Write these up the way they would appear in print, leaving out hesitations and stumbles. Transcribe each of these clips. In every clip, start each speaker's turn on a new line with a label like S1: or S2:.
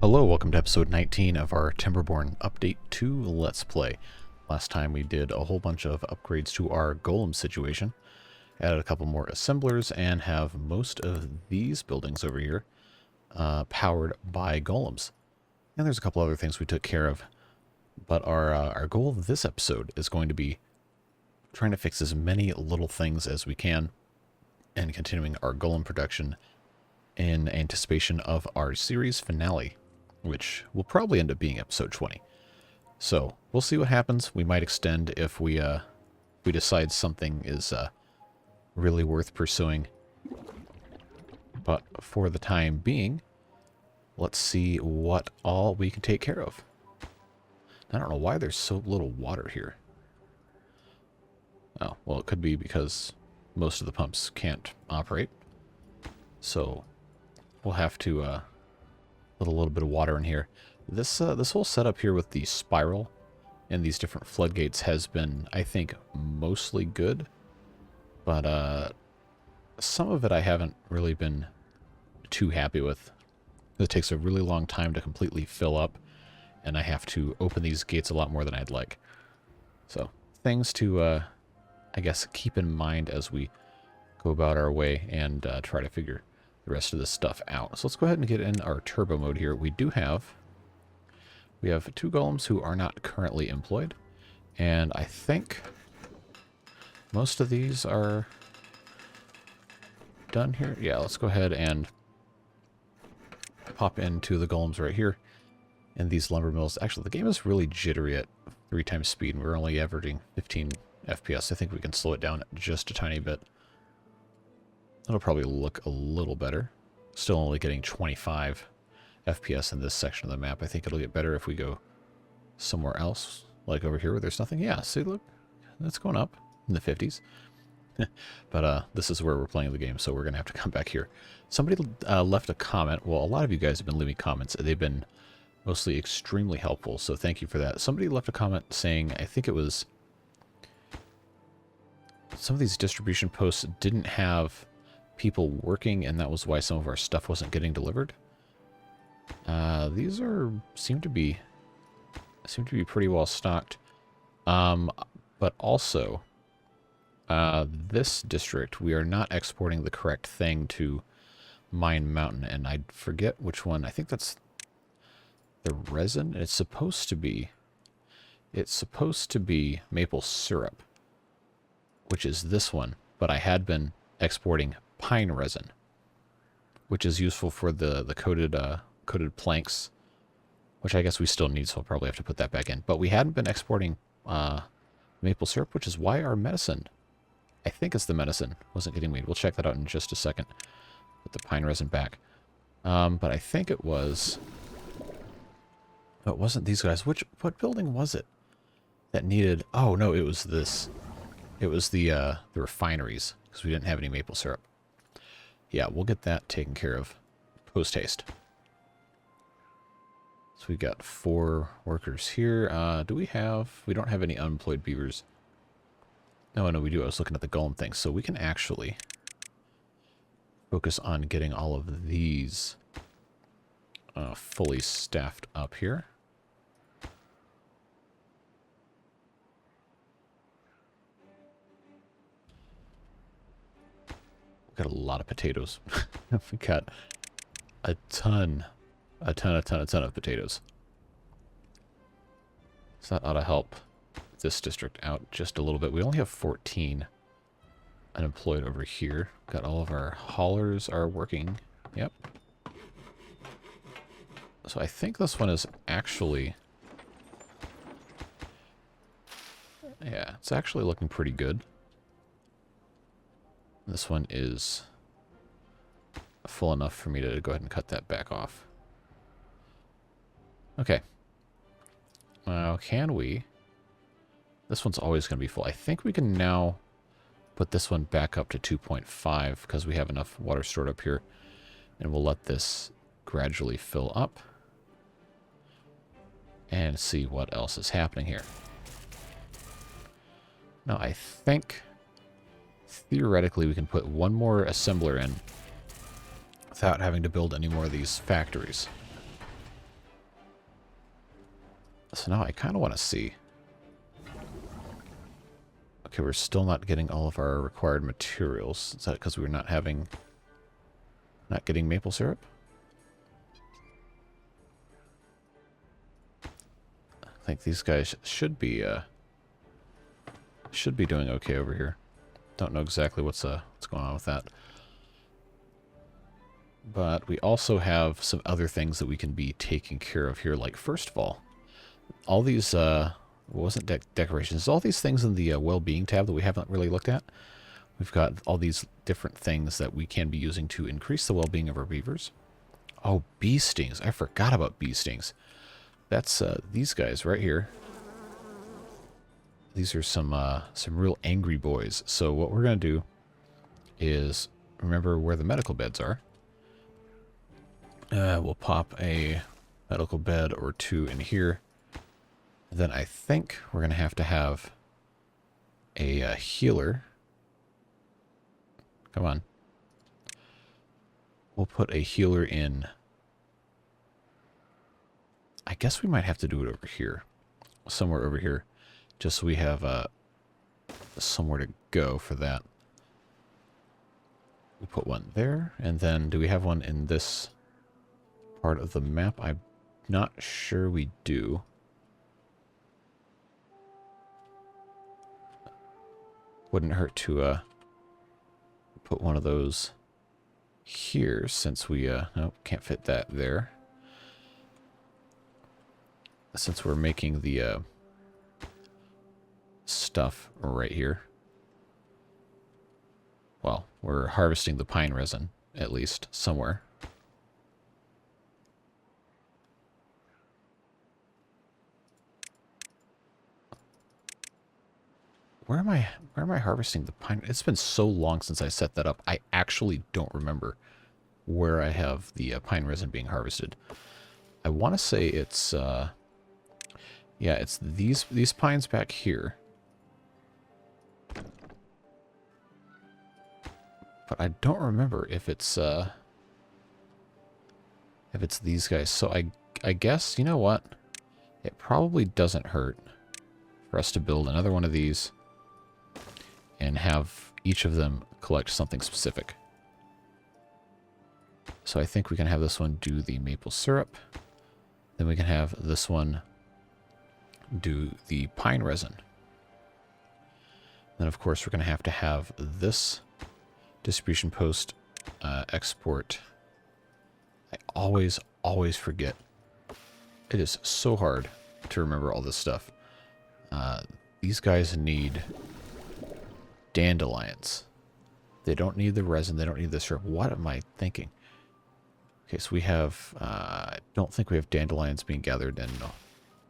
S1: Hello, welcome to episode 19 of our Timberborn Update 2 Let's Play. Last time we did a whole bunch of upgrades to our golem situation, added a couple more assemblers, and have most of these buildings over here powered by golems. And there's a couple other things we took care of, but our goal of this episode is going to be trying to fix as many little things as we can and continuing our golem production in anticipation of our series finale, which will probably end up being episode 20. So we'll see what happens. We might extend if we decide something is really worth pursuing. But for the time being, let's see what all we can take care of. I don't know why there's so little water here. Oh, well, it could be because most of the pumps can't operate. So we'll have to put a little bit of water in here. This whole setup here with the spiral and these different floodgates has been, I think, mostly good. But some of it I haven't really been too happy with. It takes a really long time to completely fill up, and I have to open these gates a lot more than I'd like. So things to, I guess, keep in mind as we go about our way and try to figure the rest of this stuff out. So let's go ahead and get in our turbo mode here. We have two golems who are not currently employed, and I think most of these are done here. Yeah, let's go ahead and pop into the golems right here and these lumber mills. Actually, the game is really jittery at 3 times speed, and we're only averaging 15 FPS. I think we can slow it down just a tiny bit. It'll probably look a little better. Still only getting 25 FPS in this section of the map. I think it'll get better if we go somewhere else, like over here where there's nothing. Yeah, see, look, that's going up in the 50s. But this is where we're playing the game, so we're going to have to come back here. Somebody left a comment. Well, a lot of you guys have been leaving comments. They've been mostly extremely helpful, so thank you for that. Somebody left a comment saying, I think it was some of these distribution posts didn't have people working, and that was why some of our stuff wasn't getting delivered. These seem to be pretty well stocked. But also, this district, we are not exporting the correct thing to Mine Mountain, and I forget which one. I think that's the resin. It's supposed to be maple syrup, which is this one. But I had been exporting pine resin, which is useful for the coated planks, which I guess we still need, so I'll probably have to put that back in. But we hadn't been exporting maple syrup, which is why our medicine, I think it's the medicine, wasn't getting made. We'll check that out in just a second. Put the pine resin back. But I think it was... It wasn't these guys. What building was it that needed... Oh, no, it was this. It was the refineries, because we didn't have any maple syrup. Yeah, we'll get that taken care of post-haste. So we've got 4 workers here. Do we have... We don't have any unemployed beavers. No, we do. I was looking at the golem thing. So we can actually focus on getting all of these fully staffed up here. We've got a lot of potatoes. We got a ton of potatoes. So that ought to help this district out just a little bit. We only have 14 unemployed over here. Got all of our haulers are working. Yep. So I think this one is actually... Yeah, it's actually looking pretty good. This one is full enough for me to go ahead and cut that back off. Okay. Now, can we... This one's always going to be full. I think we can now put this one back up to 2.5 because we have enough water stored up here. And we'll let this gradually fill up. And see what else is happening here. Now, I think... theoretically we can put one more assembler in without having to build any more of these factories. So now I kind of want to see. Okay, we're still not getting all of our required materials. Is that because we're not getting maple syrup? I think these guys should be doing okay over here. Don't know exactly what's going on with that. But we also have some other things that we can be taking care of here. Like, first of all these, wasn't decorations, all these things in the well-being tab that we haven't really looked at. We've got all these different things that we can be using to increase the well-being of our beavers. Oh, bee stings. I forgot about bee stings. That's these guys right here. These are some real angry boys. So what we're going to do is remember where the medical beds are. We'll pop a medical bed or two in here. Then I think we're going to have a healer. Come on. We'll put a healer in. I guess we might have to do it over here. Somewhere over here. Just so we have somewhere to go for that. We put one there. And then do we have one in this part of the map? I'm not sure we do. Wouldn't hurt to put one of those here, since we nope, can't fit that there. Since we're making the stuff right here. Well, we're harvesting the pine resin, at least, somewhere. Where am I harvesting the pine? It's been so long since I set that up. I actually don't remember where I have the pine resin being harvested. I want to say it's yeah, it's these pines back here. But I don't remember if it's these guys. So I guess, you know what? It probably doesn't hurt for us to build another one of these and have each of them collect something specific. So I think we can have this one do the maple syrup. Then we can have this one do the pine resin. Then, of course, we're going to have this distribution post export. I always forget. It is so hard to remember all this stuff. These guys need dandelions. They don't need the resin. They don't need the syrup. What am I thinking? Okay, so we have... I don't think we have dandelions being gathered. And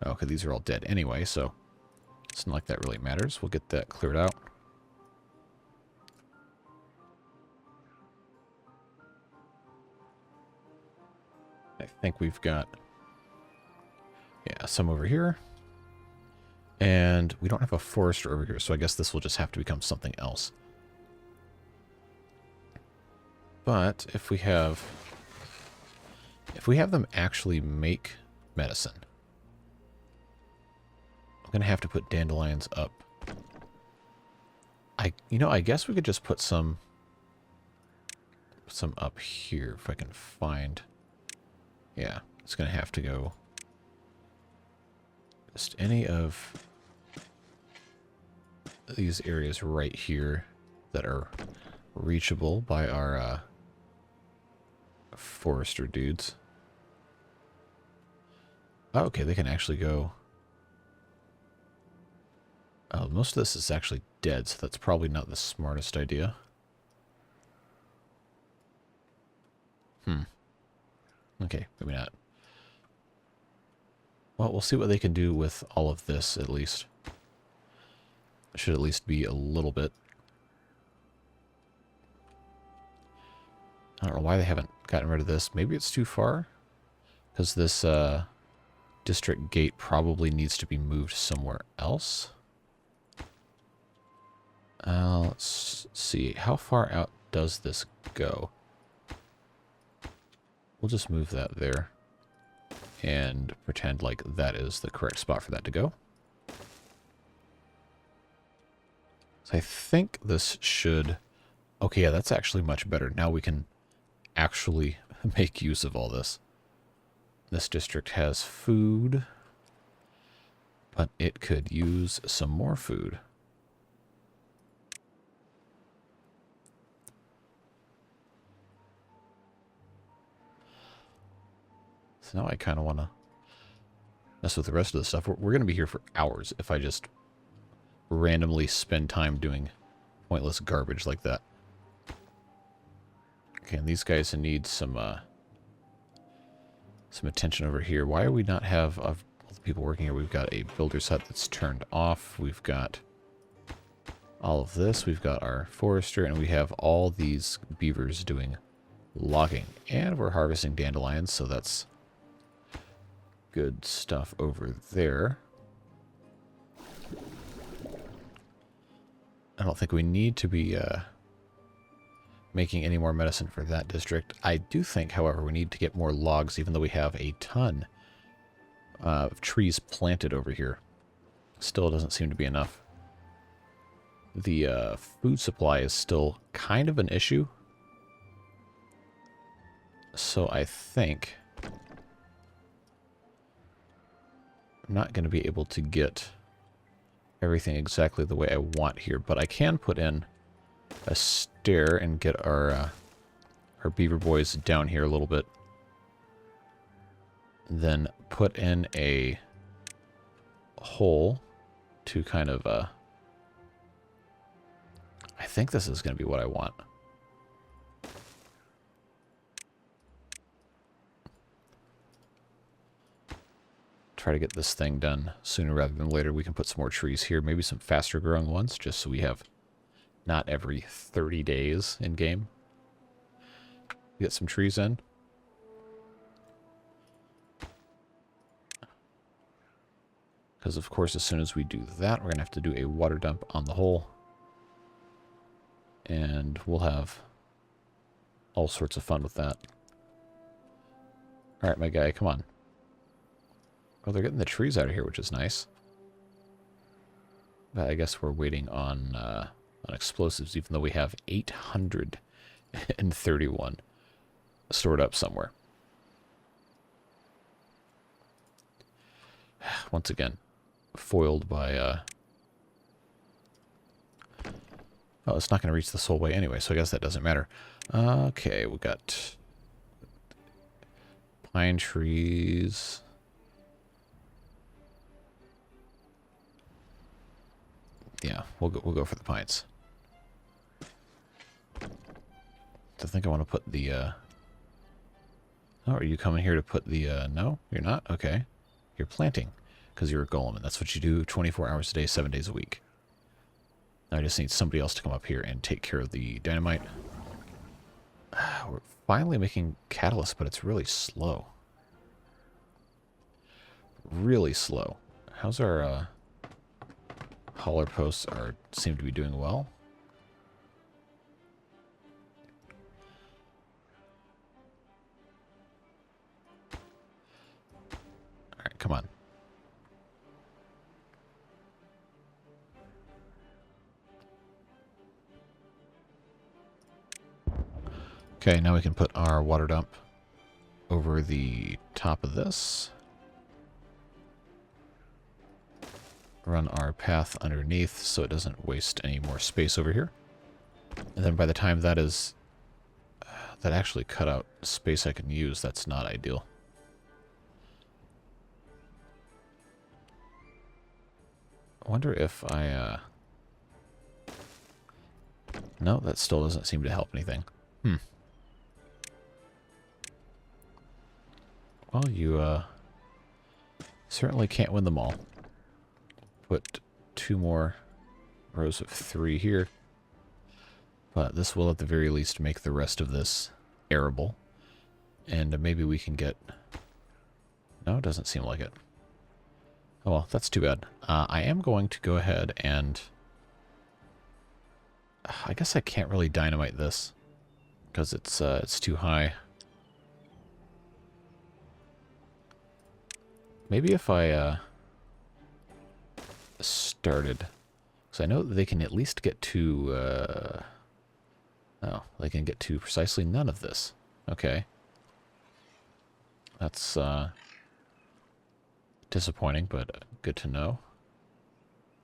S1: okay, these are all dead anyway, so it's not like that really matters. We'll get that cleared out. I think we've got... yeah, some over here. And we don't have a forester over here, so I guess this will just have to become something else. But if we have them actually make medicine, I'm gonna have to put dandelions up. I guess we could just put some up here if I can find. Yeah, it's gonna have to go just any of these areas right here that are reachable by our forester dudes. Oh, okay, they can actually go. Oh, most of this is actually dead, so that's probably not the smartest idea. Okay, maybe not. Well, we'll see what they can do with all of this, at least. It should at least be a little bit. I don't know why they haven't gotten rid of this. Maybe it's too far? Because this district gate probably needs to be moved somewhere else. Let's see. How far out does this go? We'll just move that there. and pretend like that is the correct spot for that to go. So I think this should... Okay, yeah, that's actually much better. Now we can actually make use of all this. This district has food, but it could use some more food. So now I kind of want to mess with the rest of the stuff. We're going to be here for hours if I just randomly spend time doing pointless garbage like that. Okay, and these guys need some attention over here. Why do we not have all the people working here? We've got a builder's hut that's turned off. We've got all of this. We've got our forester, and we have all these beavers doing logging. And we're harvesting dandelions, so that's good stuff over there. I don't think we need to be making any more medicine for that district. I do think, however, we need to get more logs, even though we have a ton of trees planted over here. Still doesn't seem to be enough. The food supply is still kind of an issue. So I think I'm not going to be able to get everything exactly the way I want here, but I can put in a stair and get our beaver boys down here a little bit. Then put in a hole to kind of I think this is going to be what I want. Try to get this thing done sooner rather than later. We can put some more trees here, maybe some faster growing ones, just so we have not every 30 days in game. Get some trees in. Because of course, as soon as we do that, we're going to have to do a water dump on the hole. And we'll have all sorts of fun with that. Alright, my guy, come on. Oh, they're getting the trees out of here, which is nice. But I guess we're waiting on explosives, even though we have 831 stored up somewhere. Once again, foiled by... Oh, it's not going to reach this whole way anyway, so I guess that doesn't matter. Okay, we got pine trees. Yeah, we'll go for the pines. I think I want to put the Oh, are you coming here to put the no, you're not? Okay. You're planting because you're a golem, and that's what you do 24 hours a day, 7 days a week. Now I just need somebody else to come up here and take care of the dynamite. We're finally making catalyst, but it's really slow. Really slow. How's our hauler posts seem to be doing well? Alright, come on. Okay, now we can put our water dump over the top of this. Run our path underneath so it doesn't waste any more space over here. And then by the time that is... that actually cut out space I can use. That's not ideal. I wonder if I... No, that still doesn't seem to help anything. Well, you certainly can't win them all. Put 2 more rows of 3 here. But this will at the very least make the rest of this arable. And maybe we can get... No, it doesn't seem like it. Oh well, that's too bad. I am going to go ahead and... I guess I can't really dynamite this. Because it's too high. Maybe if I started... So I know that they can at least get to... oh, they can get to precisely none of this. Okay. That's disappointing, but good to know.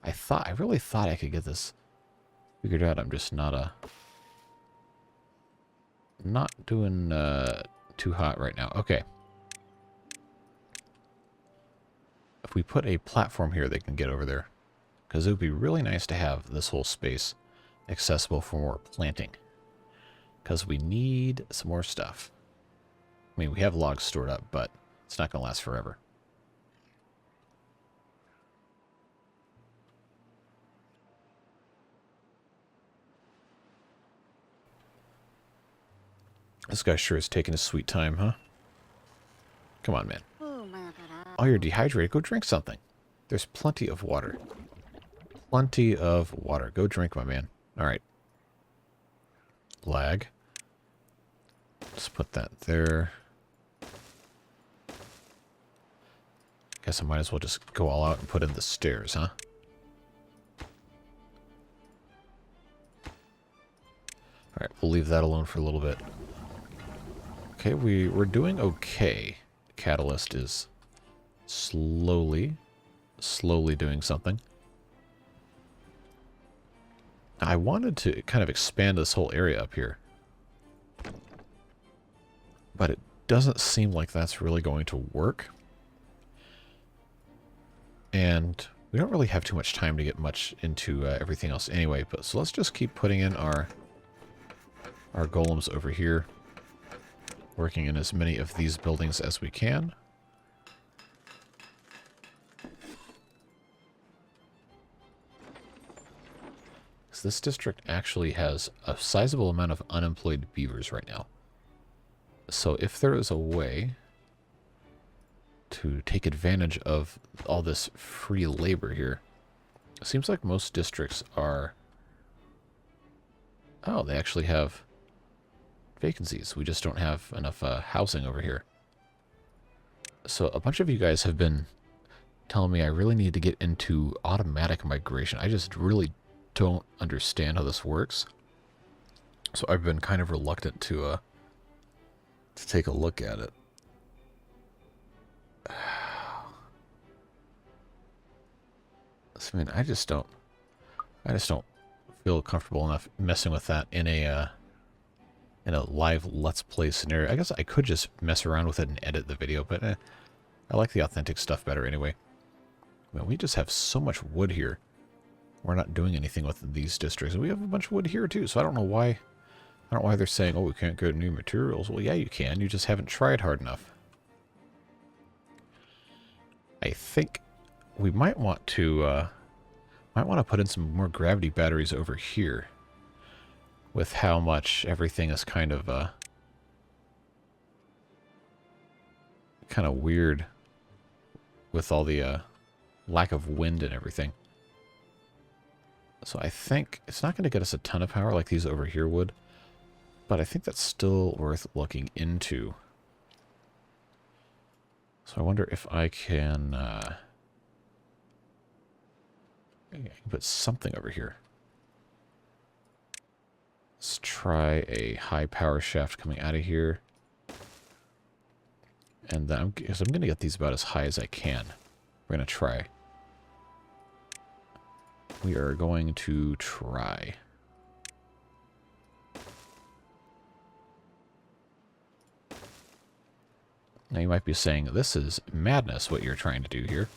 S1: I really thought I could get this figured out. I'm just not doing too hot right now. Okay. If we put a platform here, they can get over there. Because it would be really nice to have this whole space accessible for more planting. Because we need some more stuff. I mean, we have logs stored up, but it's not going to last forever. This guy sure is taking his sweet time, huh? Come on, man. Oh, you're dehydrated. Go drink something. There's plenty of water. Plenty of water. Go drink, my man. All right. Lag. Let's put that there. Guess I might as well just go all out and put in the stairs, huh? All right, we'll leave that alone for a little bit. Okay, we're doing okay. Catalyst is slowly doing something. I wanted to kind of expand this whole area up here. But it doesn't seem like that's really going to work. And we don't really have too much time to get much into everything else anyway. But so let's just keep putting in our golems over here. Working in as many of these buildings as we can. So this district actually has a sizable amount of unemployed beavers right now. So if there is a way to take advantage of all this free labor here, it seems like most districts are... Oh, they actually have vacancies. We just don't have enough housing over here. So a bunch of you guys have been telling me I really need to get into automatic migration. I just really don't understand how this works. So I've been kind of reluctant to take a look at it. I mean, I just don't feel comfortable enough messing with that in a live Let's Play scenario. I guess I could just mess around with it and edit the video, but I like the authentic stuff better anyway. I mean, we just have so much wood here. We're not doing anything with these districts. We have a bunch of wood here too, so I don't know why they're saying, oh, we can't get new materials. Well, yeah, you can. You just haven't tried hard enough. I think we might want to put in some more gravity batteries over here. With how much everything is kind of weird with all the lack of wind and everything. So I think it's not going to get us a ton of power like these over here would, but I think that's still worth looking into. So I wonder if I can put something over here. Let's try a high power shaft coming out of here. And then I'm going to get these about as high as I can. We're going to try. We are going to try. Now you might be saying, this is madness what you're trying to do here.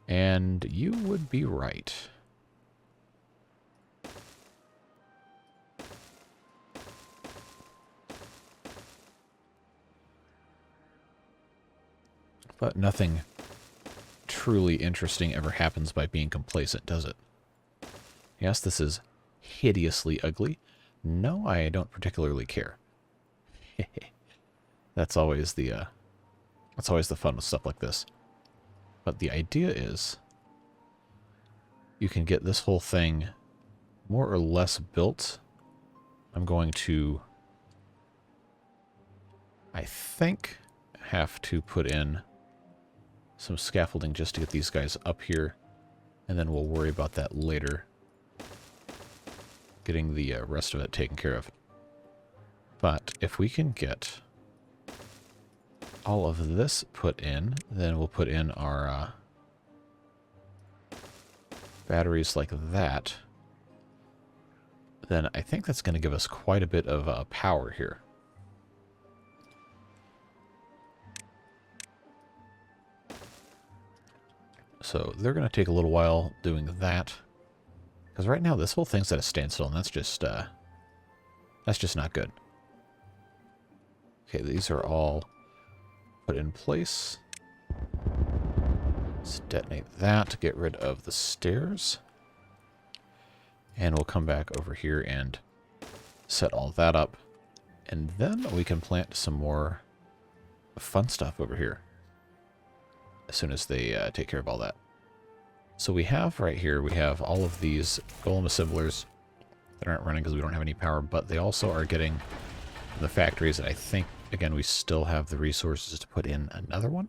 S1: And you would be right. But nothing truly interesting ever happens by being complacent, does it? Yes, this is hideously ugly. No, I don't particularly care. That's always the fun with stuff like this. But the idea is you can get this whole thing more or less built. I'm going to, I think, have to put in some scaffolding just to get these guys up here, and then we'll worry about that later, getting the rest of it taken care of. But if we can get all of this put in, then we'll put in our batteries like that. Then I think that's going to give us quite a bit of power here. So they're going to take a little while doing that. Because right now this whole thing's at a standstill, and that's just not good. Okay, these are all put in place. Let's detonate that to get rid of the stairs. And we'll come back over here and set all that up. And then we can plant some more fun stuff over here as soon as they take care of all that. So we have right here, we have all of these golem assemblers that aren't running because we don't have any power, but they also are getting the factories, and I think, again, we still have the resources to put in another one.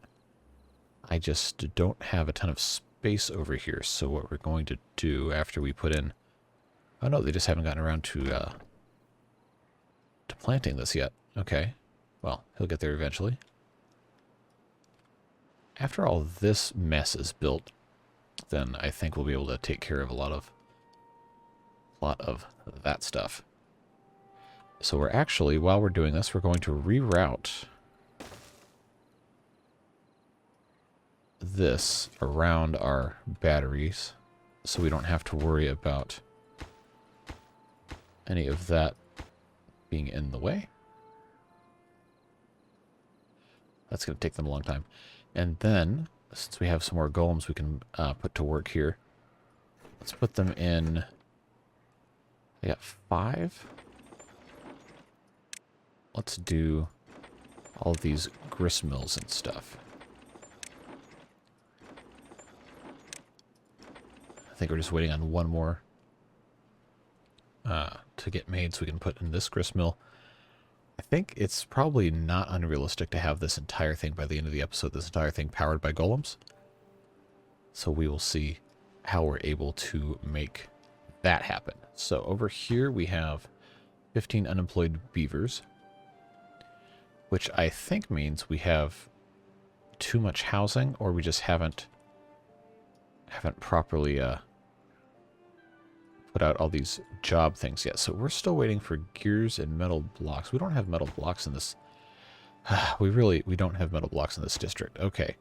S1: I just don't have a ton of space over here, so what we're going to do after we put in... Oh no, they just haven't gotten around to planting this yet. Okay, well, he'll get there eventually. After all this mess is built, then I think we'll be able to take care of a lot of that stuff. So we're actually, while we're doing this, we're going to reroute this around our batteries so we don't have to worry about any of that being in the way. That's going to take them a long time. And then, since we have some more golems we can put to work here, let's put them in... I got 5. Let's do all of these grist mills and stuff. I think we're just waiting on one more to get made so we can put in this grist mill. I think it's probably not unrealistic to have this entire thing by the end of the episode, this entire thing powered by golems. So we will see how we're able to make that happen. So over here we have 15 unemployed beavers, which I think means we have too much housing, or we just haven't properly put out all these job things yet. So we're still waiting for gears and metal blocks. We don't have metal blocks in this. We don't have metal blocks in this district. Okay.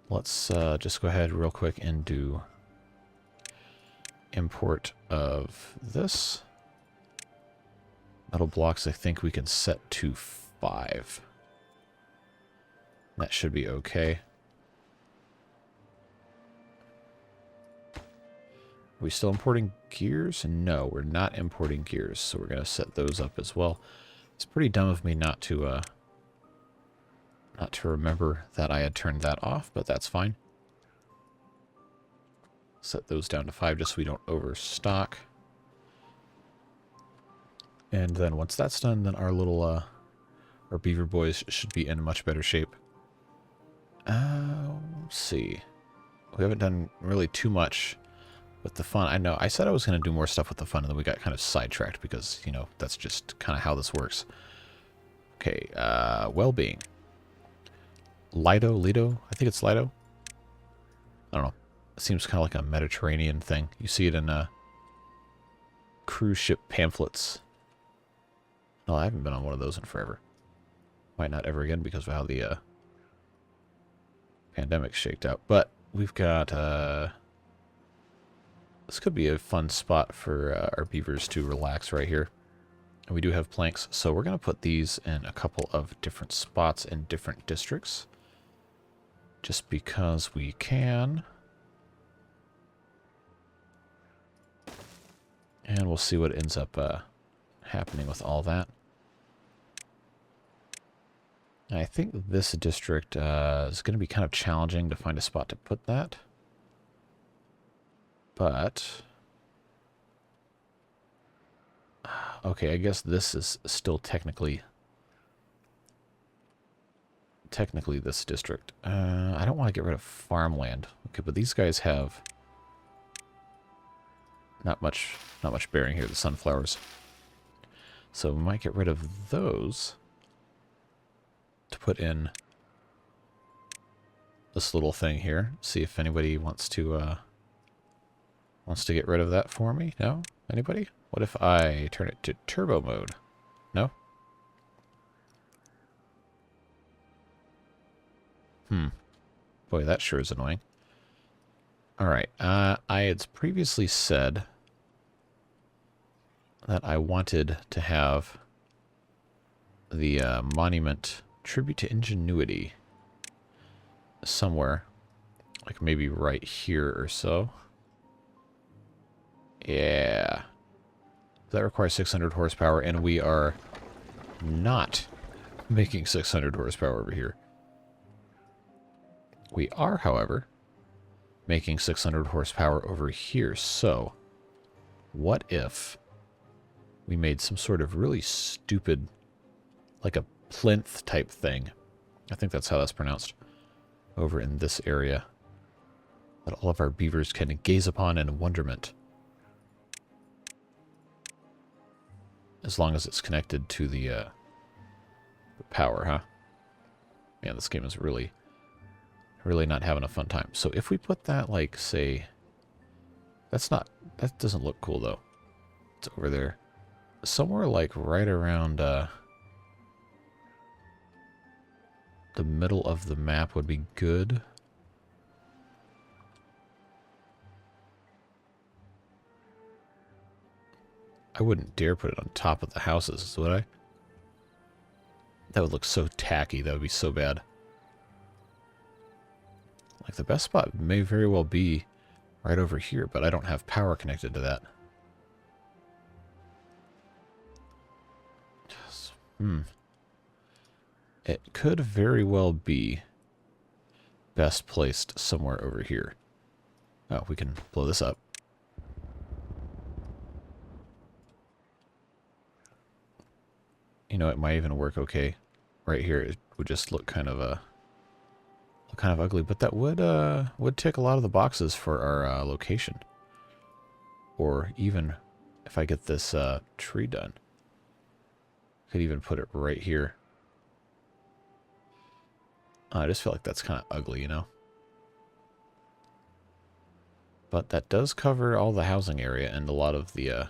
S1: Let's just go ahead real quick and do import of this. Metal blocks I think we can set to 5. That should be okay. Are we still importing gears? No, we're not importing gears, so we're going to set those up as well. It's pretty dumb of me not to remember that I had turned that off, but that's fine. Set those down to 5 just so we don't overstock. And then once that's done, then our little our beaver boys should be in much better shape. Let's see. We haven't done really too much with the fun. I know I said I was going to do more stuff with the fun, and then we got kind of sidetracked because, you know, that's just kind of how this works. Okay, well-being. Lido? I think it's Lido. I don't know. It seems kind of like a Mediterranean thing. You see it in cruise ship pamphlets. No, I haven't been on one of those in forever. Might not ever again because of how the pandemic shaked out. But we've got... this could be a fun spot for our beavers to relax right here. And we do have planks, so we're going to put these in a couple of different spots in different districts. Just because we can. And we'll see what ends up happening with all that. And I think this district is going to be kind of challenging to find a spot to put that. But... okay, I guess this is still technically technically this district. I don't want to get rid of farmland. Okay, but these guys have not much bearing here, the sunflowers. So we might get rid of those to put in this little thing here. See if anybody wants to get rid of that for me. No? Anybody? What if I turn it to turbo mode? No? Boy, that sure is annoying. Alright, I had previously said that I wanted to have the monument tribute to ingenuity somewhere, like maybe right here or so. Yeah. That requires 600 horsepower, and we are not making 600 horsepower over here. We are, however, making 600 horsepower over here. So, what if we made some sort of really stupid, like a plinth type thing? I think that's how that's pronounced. Over in this area, that all of our beavers can gaze upon in wonderment. As long as it's connected to the power, huh? Man, this game is really not having a fun time. So if we put that, like, say... that doesn't look cool, though. It's over there. Somewhere, like, right around the middle of the map would be good. I wouldn't dare put it on top of the houses, would I? That would look so tacky. That would be so bad. Like, the best spot may very well be right over here, but I don't have power connected to that. It could very well be best placed somewhere over here. Oh, we can blow this up. You know, it might even work okay right here. It would just look kind of ugly, but that would tick a lot of the boxes for our location. Or even if I get this tree done, could even put it right here. I just feel like that's kind of ugly, you know. But that does cover all the housing area and a lot of the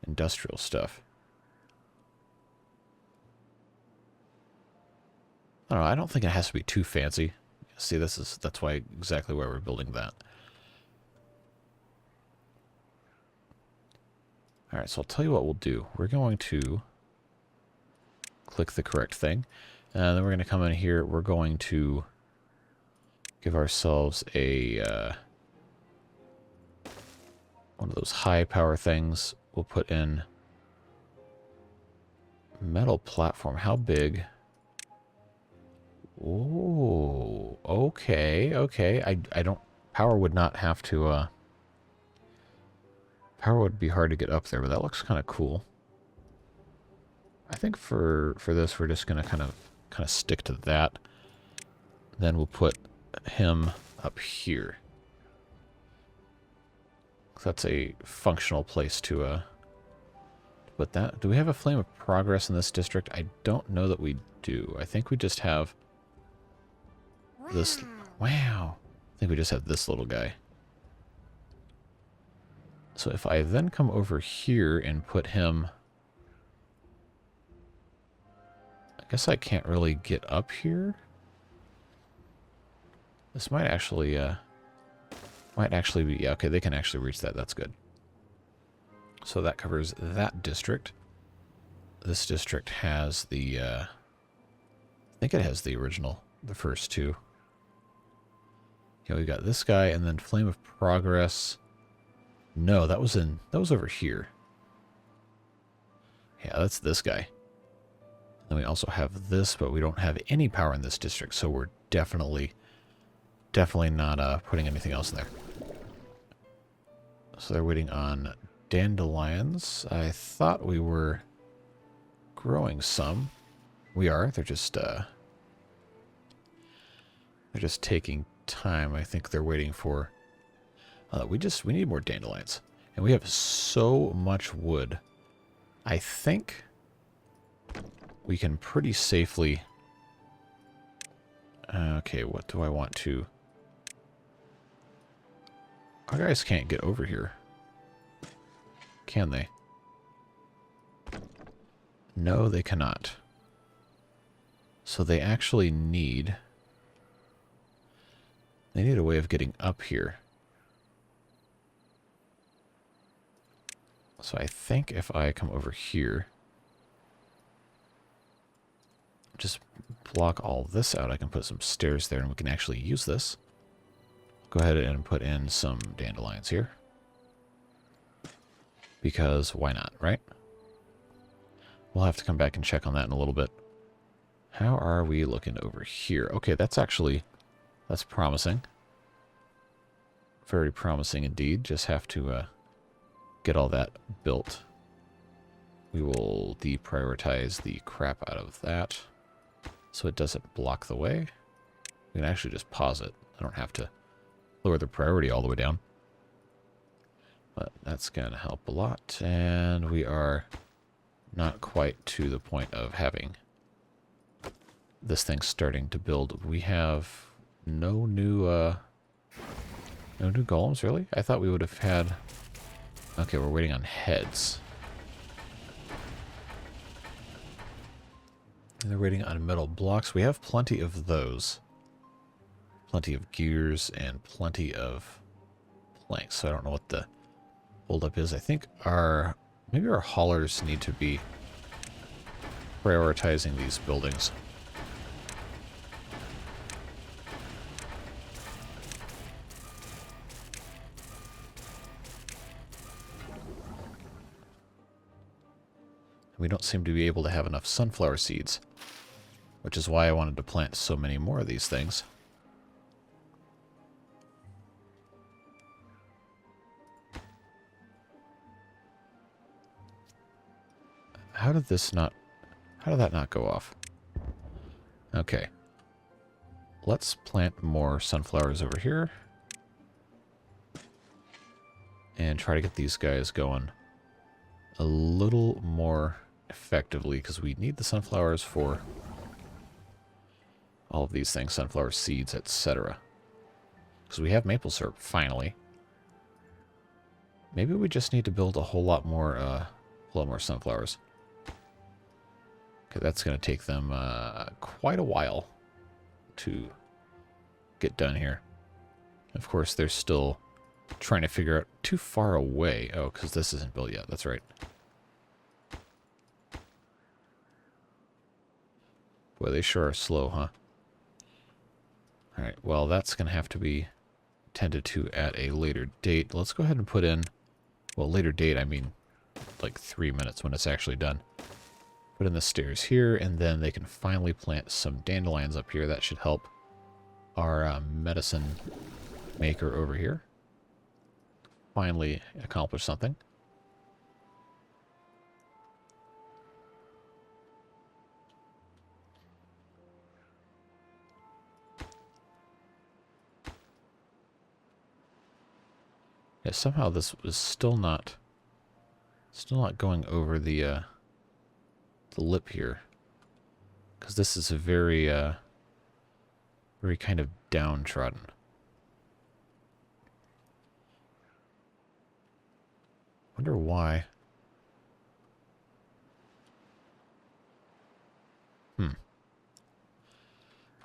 S1: industrial stuff. I don't know, I don't think it has to be too fancy. See, that's exactly why we're building that. Alright, so I'll tell you what we'll do. We're going to click the correct thing. And then we're going to come in here. We're going to give ourselves a one of those high power things. We'll put in metal platform. How big? Oh, okay, okay. I don't... Power would not have to... Power would be hard to get up there, but that looks kind of cool. I think for this, we're just going to kind of stick to that. Then we'll put him up here. That's a functional place to put that. Do we have a Flame of Progress in this district? I don't know that we do. I think we just have this. Wow. I think we just have this little guy. So if I then come over here and put him... I guess I can't really get up here. This might actually be... Yeah, okay, they can actually reach that. That's good. So that covers that district. This district has the... I think it has the original, the first two. Okay, we got this guy, and then Flame of Progress. No, that was over here. Yeah, that's this guy. Then we also have this, but we don't have any power in this district, so we're definitely not putting anything else in there. So they're waiting on dandelions. I thought we were growing some. We are. They're just They're just taking time. I think they're waiting for... we need more dandelions. And we have so much wood. I think we can pretty safely... okay, what do I want to... Our guys can't get over here. Can they? No, they cannot. So they actually need... They need a way of getting up here. So I think if I come over here, just block all this out, I can put some stairs there and we can actually use this. Go ahead and put in some dandelions here. Because why not, right? We'll have to come back and check on that in a little bit. How are we looking over here? Okay, that's promising. Very promising indeed. Just have to get all that built. We will deprioritize the crap out of that so it doesn't block the way. We can actually just pause it. I don't have to lower the priority all the way down. But that's going to help a lot. And we are not quite to the point of having this thing starting to build. We have no new golems, really? I thought we would have had... Okay, we're waiting on heads. And they're waiting on metal blocks. We have plenty of those. Plenty of gears and plenty of planks. So I don't know what the holdup is. I think maybe our haulers need to be prioritizing these buildings. We don't seem to be able to have enough sunflower seeds, which is why I wanted to plant so many more of these things. How did that not go off? Okay. Let's plant more sunflowers over here. And try to get these guys going a little more effectively, because we need the sunflowers for all of these things, sunflower seeds, etc. Because we have maple syrup, finally. Maybe we just need to build a whole lot more sunflowers. Okay, that's going to take them quite a while to get done here. Of course, they're still trying to figure out too far away. Oh, because this isn't built yet. That's right. Boy, they sure are slow, huh? Alright, well, that's going to have to be tended to at a later date. Let's go ahead and put in... Well, later date, I mean like 3 minutes when it's actually done. Put in the stairs here, and then they can finally plant some dandelions up here. That should help our medicine maker over here finally accomplish something. Yeah, somehow this was still not going over the lip here, because this is a very kind of downtrodden. Wonder why.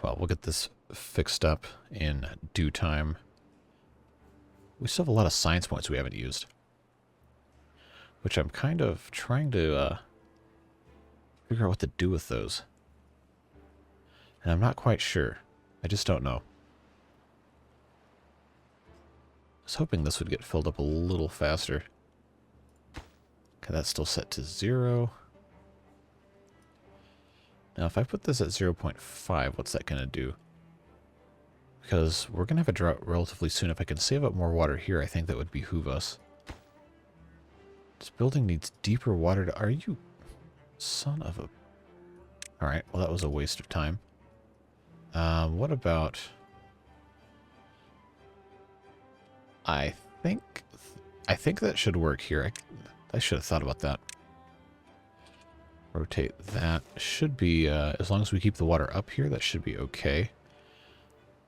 S1: Well, we'll get this fixed up in due time. We still have a lot of science points we haven't used, which I'm kind of trying to figure out what to do with those. And I'm not quite sure. I just don't know. I was hoping this would get filled up a little faster. Okay, that's still set to 0. Now, if I put this at 0.5, what's that going to do? Because we're going to have a drought relatively soon. If I can save up more water here, I think that would behoove us. This building needs deeper water to... Are you... Son of a... Alright, well that was a waste of time. What about... I think I think that should work here. I should have thought about that. Rotate that. Should be, as long as we keep the water up here, that should be okay.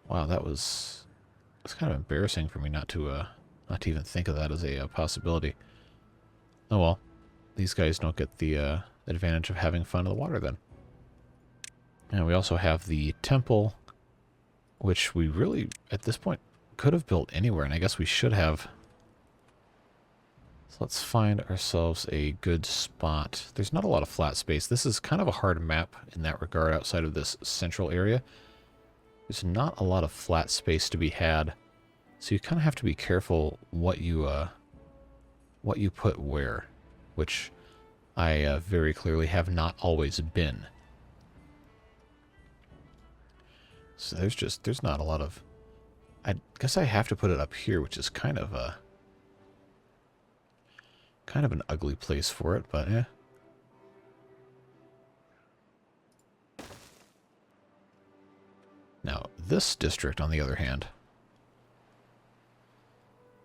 S1: Wow, that's kind of embarrassing for me not to even think of that as a possibility. Oh well, these guys don't get the advantage of having fun in the water then. And we also have the temple, which we really, at this point, could have built anywhere, and I guess we should have. So let's find ourselves a good spot. There's not a lot of flat space. This is kind of a hard map in that regard outside of this central area. There's not a lot of flat space to be had. So you kind of have to be careful what you put where, which I very clearly have not always been. So there's not a lot of... I guess I have to put it up here, which is kind of an ugly place for it, but yeah. Now, this district, on the other hand,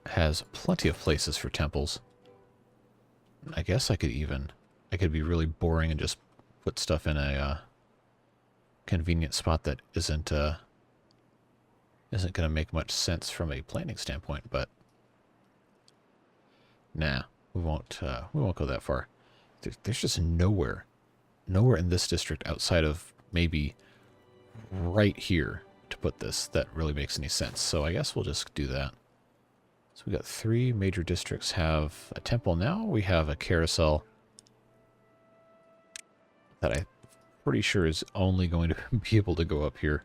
S1: has plenty of places for temples. I guess I could be really boring and just put stuff in a convenient spot that isn't going to make much sense from a planning standpoint, but nah, we won't go that far. There's just nowhere in this district outside of maybe right here to put this that really makes any sense. So I guess we'll just do that. So we got 3 major districts have a temple now. We have a carousel that I'm pretty sure is only going to be able to go up here.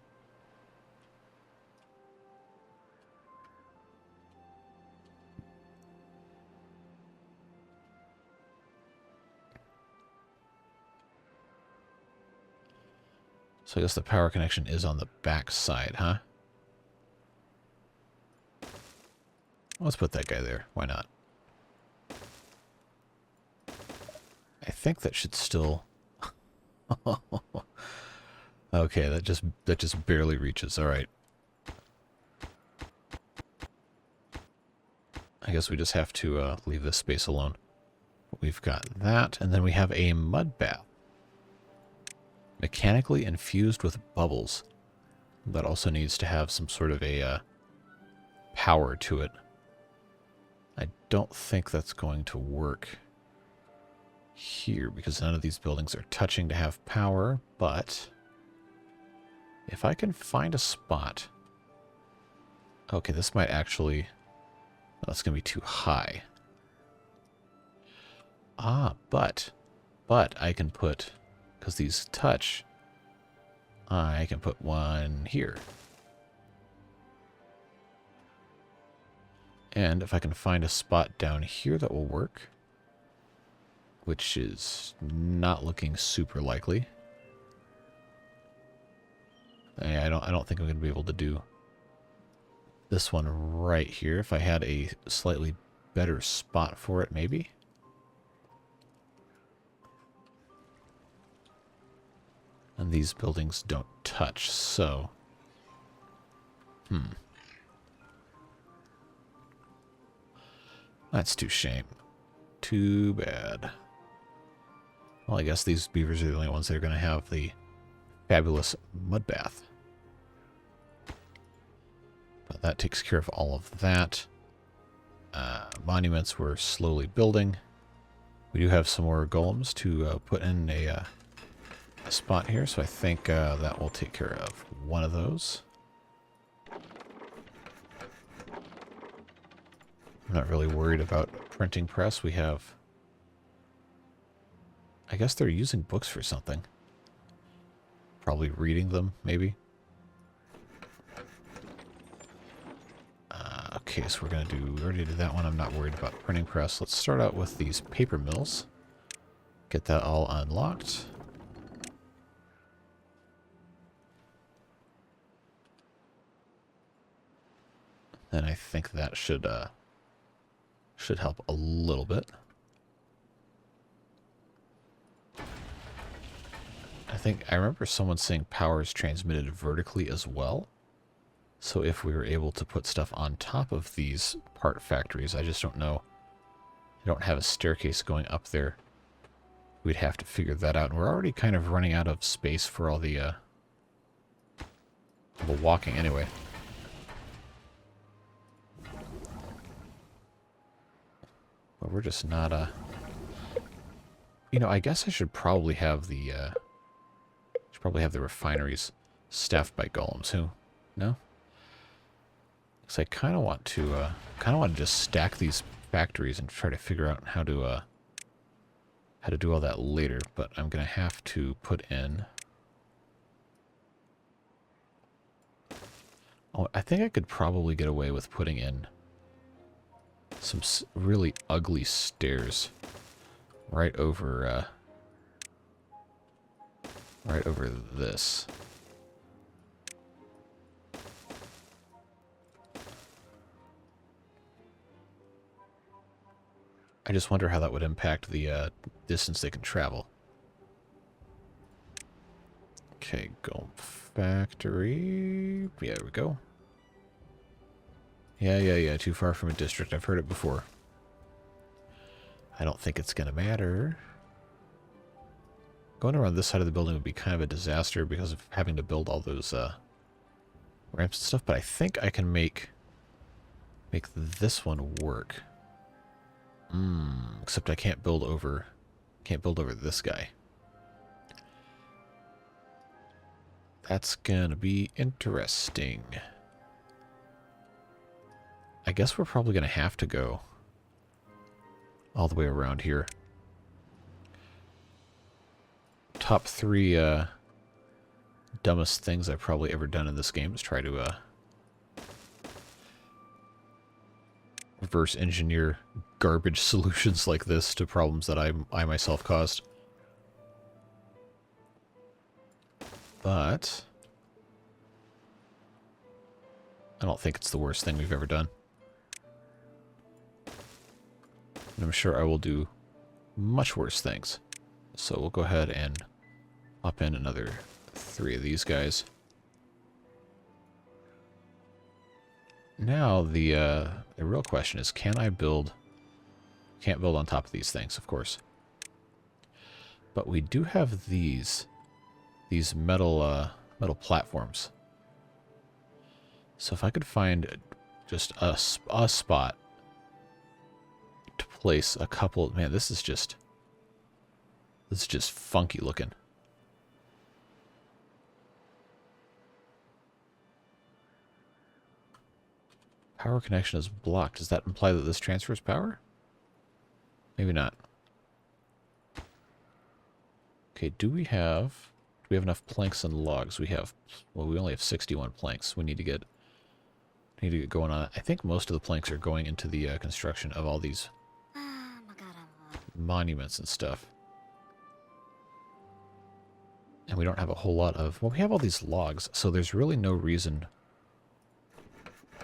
S1: So I guess the power connection is on the back side, huh? Let's put that guy there. Why not? I think that should still... Okay, that just barely reaches. All right. I guess we just have to leave this space alone. We've got that, and then we have a mud bath. Mechanically infused with bubbles. That also needs to have some sort of a power to it. I don't think that's going to work here because none of these buildings are touching to have power, but if I can find a spot... Okay, this might actually... That's going to be too high. But I can put... Because these touch, I can put one here. And if I can find a spot down here that will work, which is not looking super likely. I don't think I'm going to be able to do this one right here. If I had a slightly better spot for it, maybe. And these buildings don't touch, so... That's too shame. Too bad. Well, I guess these beavers are the only ones that are going to have the fabulous mud bath. But that takes care of all of that. Monuments we're slowly building. We do have some more golems to put in a spot here, so I think that will take care of one of those. I'm not really worried about printing press. We have... I guess they're using books for something. Probably reading them, maybe. Okay, so we already did that one. I'm not worried about printing press. Let's start out with these paper mills. Get that all unlocked. And I think that should help a little bit. I remember someone saying power is transmitted vertically as well. So if we were able to put stuff on top of these part factories, I just don't know. I don't have a staircase going up there. We'd have to figure that out. And we're already kind of running out of space for all the walking anyway. But we're just not, you know, I guess I should probably have the, refineries staffed by golems. Who? No? Because I kind of want to just stack these factories and try to figure out how to do all that later. But I'm going to have to put in... Oh, I think I could probably get away with putting in some really ugly stairs right over this. I just wonder how that would impact the distance they can travel. Okay, go factory. Yeah, there we go. Yeah. Too far from a district. I've heard it before. I don't think it's going to matter. Going around this side of the building would be kind of a disaster because of having to build all those ramps and stuff. But I think I can make this one work. Except I can't build over this guy. That's gonna be interesting. I guess we're probably gonna have to go all the way around here. Top 3 dumbest things I've probably ever done in this game is try to reverse engineer garbage solutions like this to problems that I myself caused. But I don't think it's the worst thing we've ever done. And I'm sure I will do much worse things. So we'll go ahead and pop in another 3 of these guys. Now the real question is, can I build... Can't build on top of these things, of course. But we do have these metal platforms. So if I could find just a spot to place a couple... Man, this is just funky looking. Power connection is blocked. Does that imply that this transfers power? Maybe not. Okay, do we have enough planks and logs? We have... Well, we only have 61 planks. We need to get going on it. I think most of the planks are going into the construction of all these monuments and stuff. And we don't have a whole lot of... Well, we have all these logs, so there's really no reason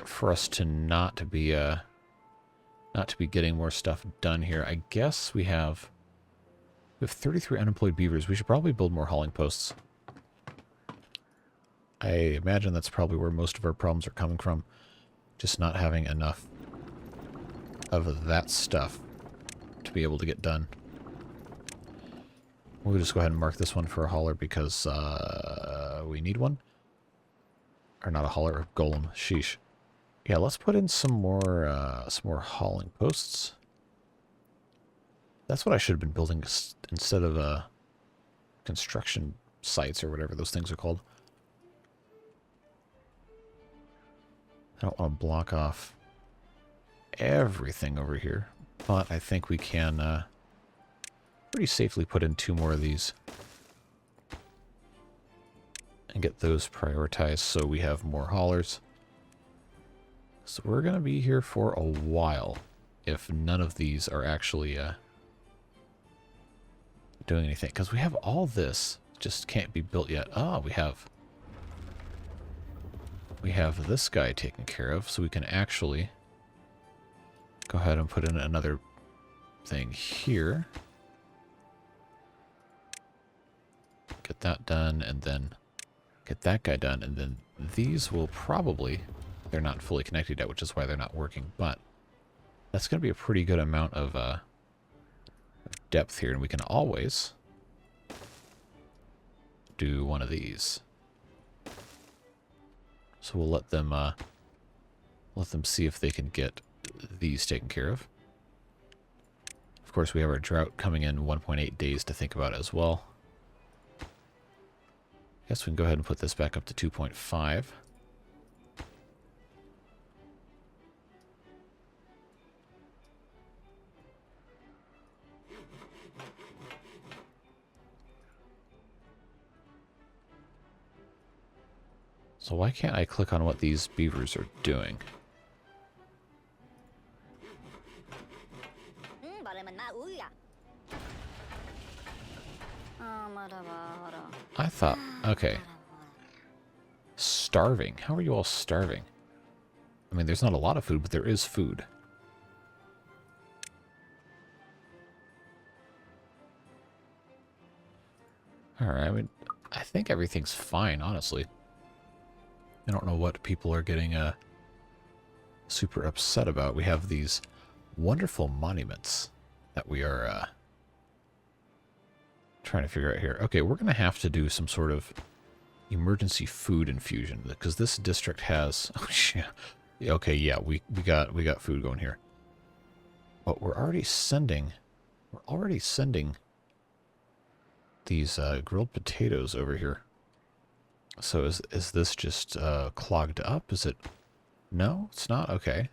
S1: for us to not be getting more stuff done here. I guess we have 33 unemployed beavers. We should probably build more hauling posts. I imagine that's probably where most of our problems are coming from. Just not having enough of that stuff to be able to get done. We'll just go ahead and mark this one for a hauler because we need one. Or not a hauler, a golem. Sheesh. Yeah, let's put in some more hauling posts. That's what I should have been building instead of construction sites or whatever those things are called. I don't want to block off everything over here, but I think we can pretty safely put in 2 more of these and get those prioritized so we have more haulers. So we're going to be here for a while if none of these are actually doing anything. Because we have all this, just can't be built yet. Ah, we have this guy taken care of, so we can actually go ahead and put in another thing here. Get that done, and then get that guy done, and then these will probably, they're not fully connected yet, which is why they're not working, but that's going to be a pretty good amount of depth here, and we can always do one of these. So we'll let them see if they can get these taken care of. Of course, we have our drought coming in 1.8 days to think about as well. Guess we can go ahead and put this back up to 2.5. So why can't I click on what these beavers are doing? I thought, okay. Starving. How are you all starving? I mean, there's not a lot of food, but there is food. Alright, I mean, I think everything's fine, honestly. I don't know what people are getting super upset about. We have these wonderful monuments that we are trying to figure out here. Okay, we're going to have to do some sort of emergency food infusion because this district has... Oh, shit. Okay, yeah, we got food going here. But we're already sending... these grilled potatoes over here. So is this just clogged up? Is it... No, it's not? Okay.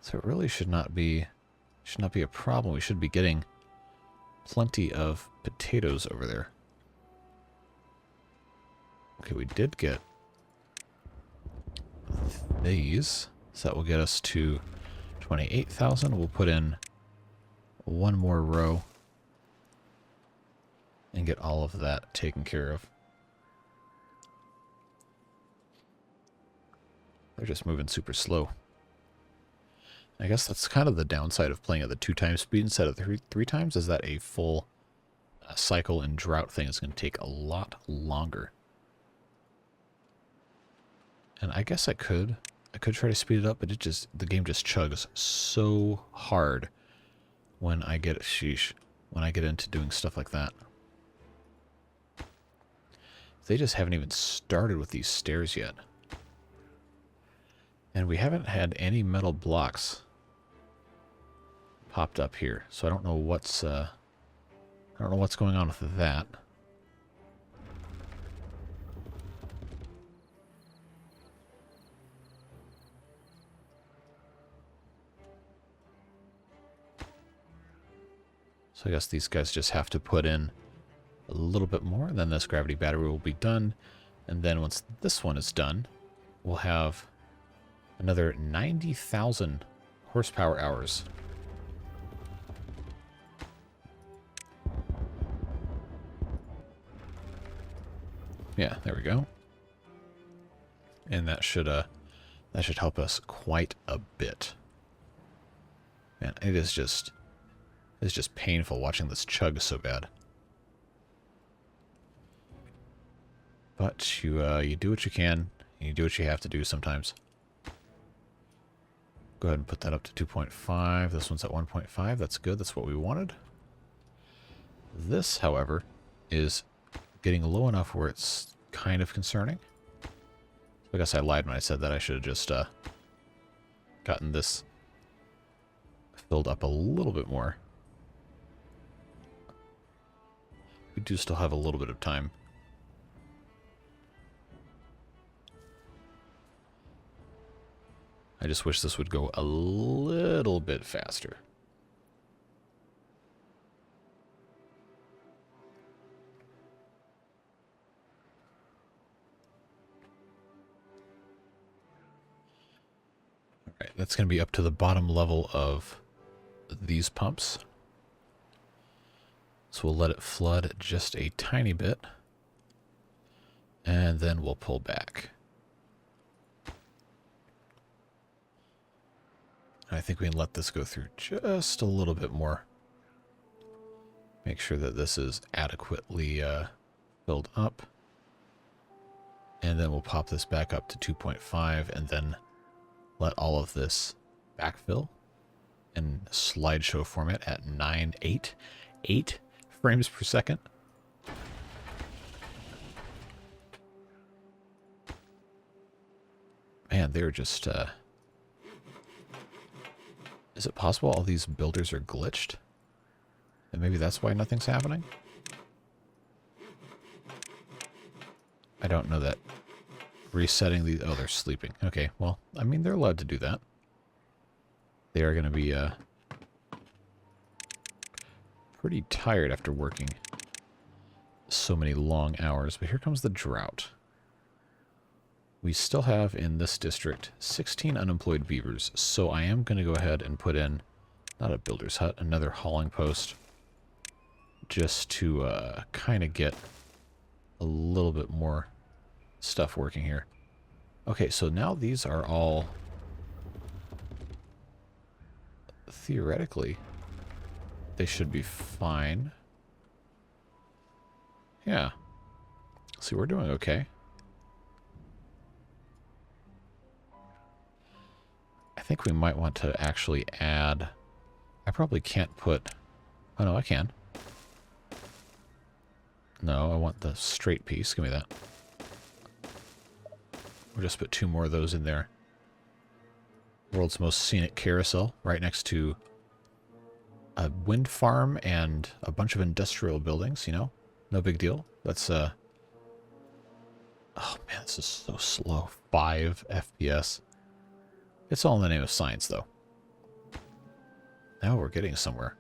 S1: So it really should not be a problem. We should be getting plenty of potatoes over there. Okay, we did get these. So that will get us to 28,000. We'll put in one more row and get all of that taken care of. They're just moving super slow. I guess that's kind of the downside of playing at the 2x speed instead of the 3x, is that a full cycle and drought thing is going to take a lot longer. And I guess I could try to speed it up, but the game just chugs so hard when I get into doing stuff like that. They just haven't even started with these stairs yet. And we haven't had any metal blocks popped up here, so I don't know what's going on with that. So I guess these guys just have to put in a little bit more, and then this gravity battery will be done. And then once this one is done, we'll have another 90,000 horsepower hours. Yeah, there we go. And that should help us quite a bit. Man, it's just painful watching this chug so bad. But you do what you can, and you do what you have to do sometimes. Go ahead and put that up to 2.5. This one's at 1.5. That's good. That's what we wanted. This, however, is getting low enough where it's kind of concerning. I guess I lied when I said that. I should have just gotten this filled up a little bit more. We do still have a little bit of time. I just wish this would go a little bit faster. Alright, that's going to be up to the bottom level of these pumps. So we'll let it flood just a tiny bit. And then we'll pull back. I think we can let this go through just a little bit more. Make sure that this is adequately filled up. And then we'll pop this back up to 2.5 and then let all of this backfill in slideshow format at 8 frames per second. Man, they're just, is it possible all these builders are glitched? And maybe that's why nothing's happening? I don't know that. Resetting the... Oh, they're sleeping. Okay, well, I mean, they're allowed to do that. They are going to be, pretty tired after working so many long hours. But here comes the drought. We still have in this district 16 unemployed beavers, so I am going to go ahead and put in, not a builder's hut, another hauling post, just to kind of get a little bit more stuff working here. Okay, so now these are all, theoretically, they should be fine. Yeah. See, we're doing okay. I think we might want to actually add... I probably can't put... Oh, no, I can. No, I want the straight piece. Give me that. We'll just put 2 more of those in there. World's most scenic carousel, right next to a wind farm and a bunch of industrial buildings, you know? No big deal. That's, Oh, man, this is so slow. 5 FPS. It's all in the name of science, though. Now we're getting somewhere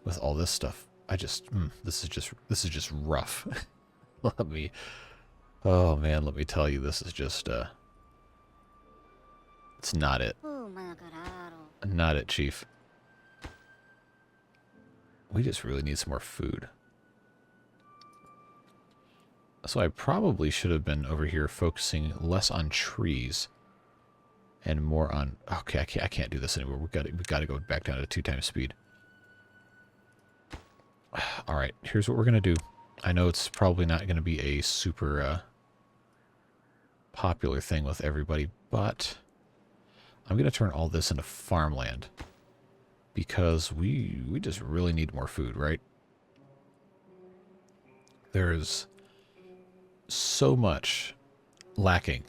S1: with all this stuff. This is just rough. Oh man, let me tell you, this is just, it's not it. Not it, Chief. We just really need some more food. So I probably should have been over here focusing less on trees and more on... Okay, I can't do this anymore. We got to go back down to 2 times speed. All right, here's what we're gonna do. I know it's probably not gonna be a super popular thing with everybody, but I'm gonna turn all this into farmland because we just really need more food, right? There's so much lacking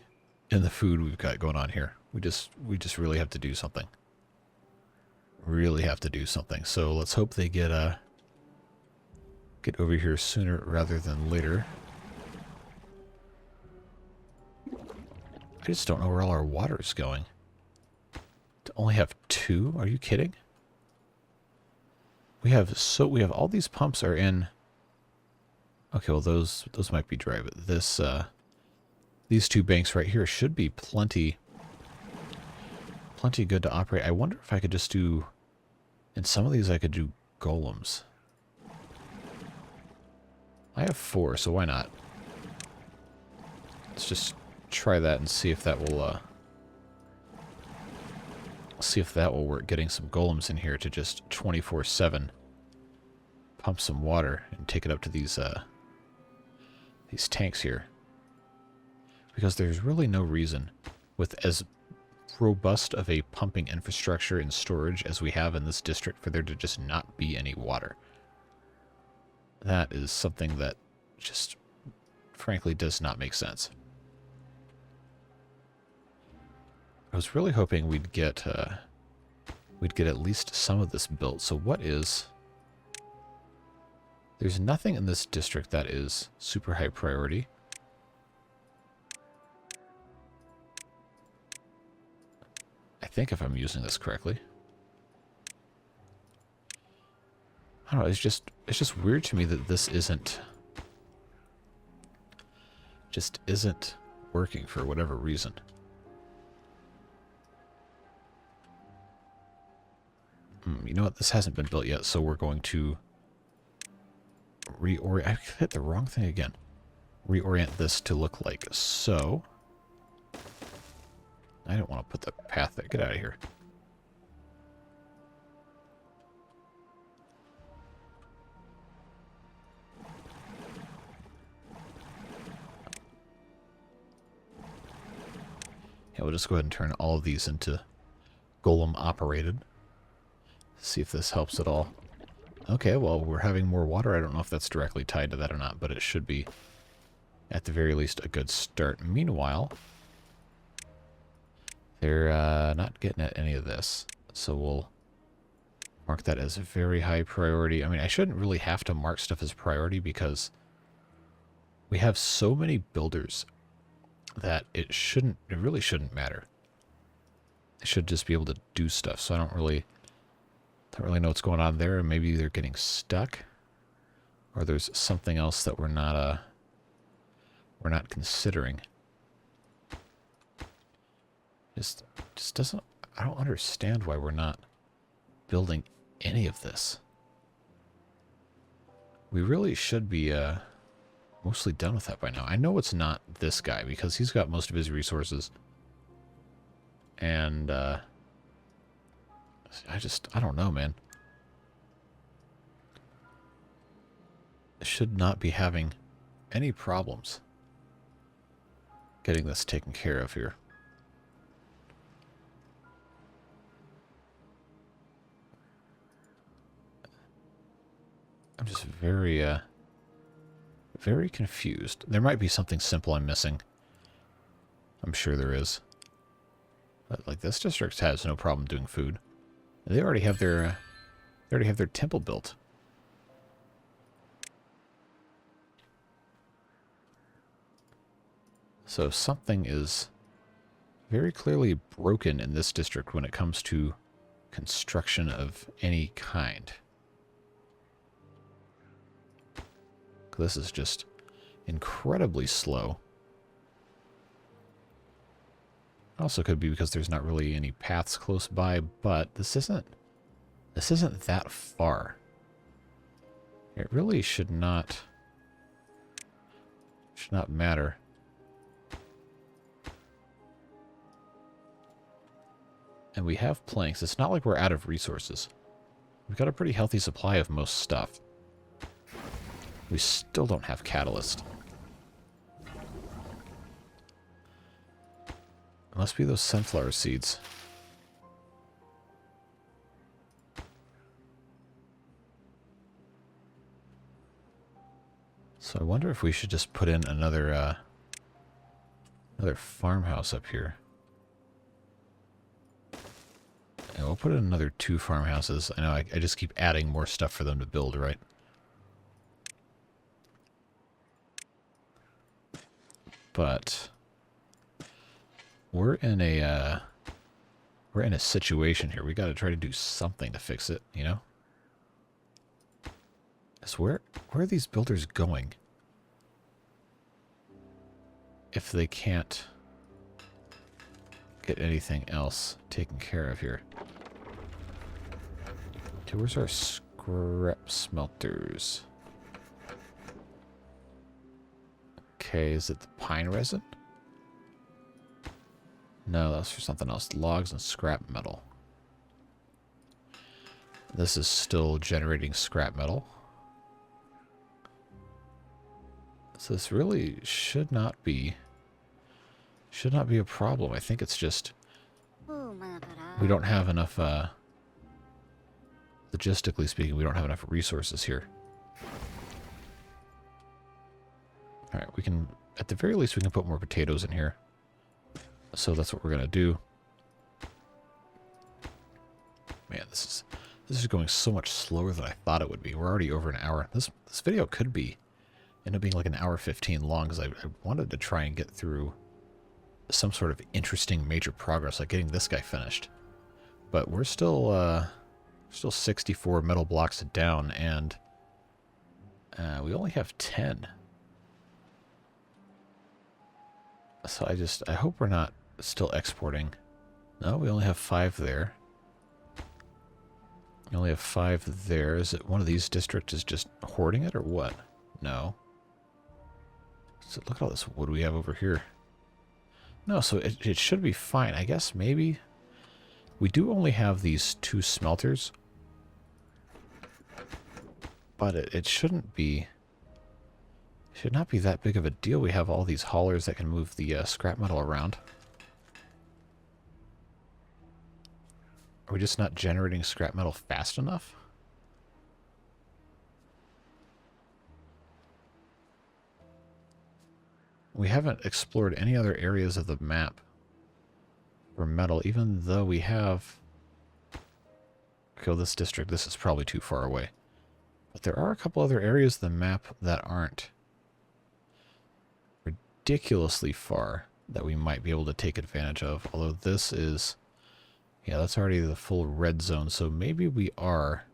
S1: in the food we've got going on here. We just really have to do something. Really have to do something. So let's hope they get over here sooner rather than later. I just don't know where all our water is going. To only have 2? Are you kidding? We have all these pumps are in. Okay, well those might be dry, but this these 2 banks right here should be plenty good to operate. I wonder if I could just do, in some of these I could do golems. I have 4, so why not? Let's just try that and see if that will work. Getting some golems in here to just 24/7 pump some water and take it up to these tanks here. Because there's really no reason, with as robust of a pumping infrastructure and storage as we have in this district, for there to just not be any water. That is something that just, frankly, does not make sense. I was really hoping we'd get at least some of this built. So what is... There's nothing in this district that is super high priority. I think if I'm using this correctly. I don't know, it's just weird to me that this isn't working for whatever reason. You know what? This hasn't been built yet, so we're going to reorient. I hit the wrong thing again. Reorient this to look like so. I don't want to put the path there. Get out of here. Yeah, we'll just go ahead and turn all of these into golem operated. See if this helps at all. Okay, well, we're having more water. I don't know if that's directly tied to that or not, but it should be, at the very least, a good start. Meanwhile, they're not getting at any of this, so we'll mark that as a very high priority. I mean, I shouldn't really have to mark stuff as priority because we have so many builders that it really shouldn't matter. I should just be able to do stuff, so I don't really know what's going on there. Maybe they're getting stuck, or there's something else that we're not considering. Just doesn't. I don't understand why we're not building any of this. We really should be mostly done with that by now. I know it's not this guy because he's got most of his resources, and I don't know, man. Should not be having any problems getting this taken care of here. I'm just very confused. There might be something simple I'm missing. I'm sure there is. But like this district has no problem doing food. They already have their temple built. So something is very clearly broken in this district when it comes to construction of any kind. This is just incredibly slow. Also could be because there's not really any paths close by, but this isn't that far. It really should not matter. And we have planks. It's not like we're out of resources. We've got a pretty healthy supply of most stuff. We still don't have catalyst. It must be those sunflower seeds. So I wonder if we should just put in another farmhouse up here. And we'll put in another 2 farmhouses. I know I just keep adding more stuff for them to build, right? But we're in a situation here. We got to try to do something to fix it, you know? So where are these builders going? If they can't get anything else taken care of here. Okay, where's our scrap smelters? Okay, is it the pine resin? No, that's for something else. Logs and scrap metal. This is still generating scrap metal. So this really should not be a problem. I think it's just we don't have enough logistically speaking, we don't have enough resources here. Alright, we can, at the very least, we can put more potatoes in here. So that's what we're going to do. Man, this is going so much slower than I thought it would be. We're already over an hour. This video could end up being like an hour 15 long, because I wanted to try and get through some sort of interesting major progress, like getting this guy finished. But we're still 64 metal blocks down, and we only have 10. So I hope we're not still exporting. No, we only have 5 there. We only have 5 there. Is it one of these districts is just hoarding it or what? No. So look at all this wood we have over here. No, so it should be fine. I guess maybe we do only have these 2 smelters. But it shouldn't be... should not be that big of a deal. We have all these haulers that can move the scrap metal around. Are we just not generating scrap metal fast enough? We haven't explored any other areas of the map for metal, even though we have... Okay, well, this district, this is probably too far away. But there are a couple other areas of the map that aren't ridiculously far that we might be able to take advantage of. Although this is... Yeah, that's already the full red zone, so maybe we are...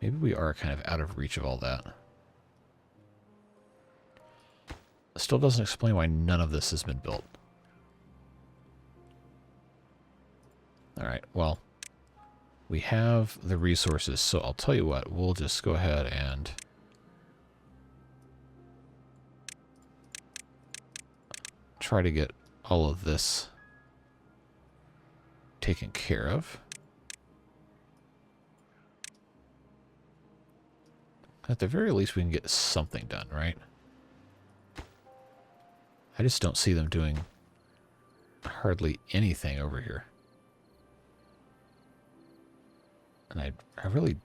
S1: Maybe we are kind of out of reach of all that. Still doesn't explain why none of this has been built. Alright, well, we have the resources, so I'll tell you what, we'll just go ahead and try to get all of this taken care of. At the very least, we can get something done, right? I just don't see them doing hardly anything over here. And I really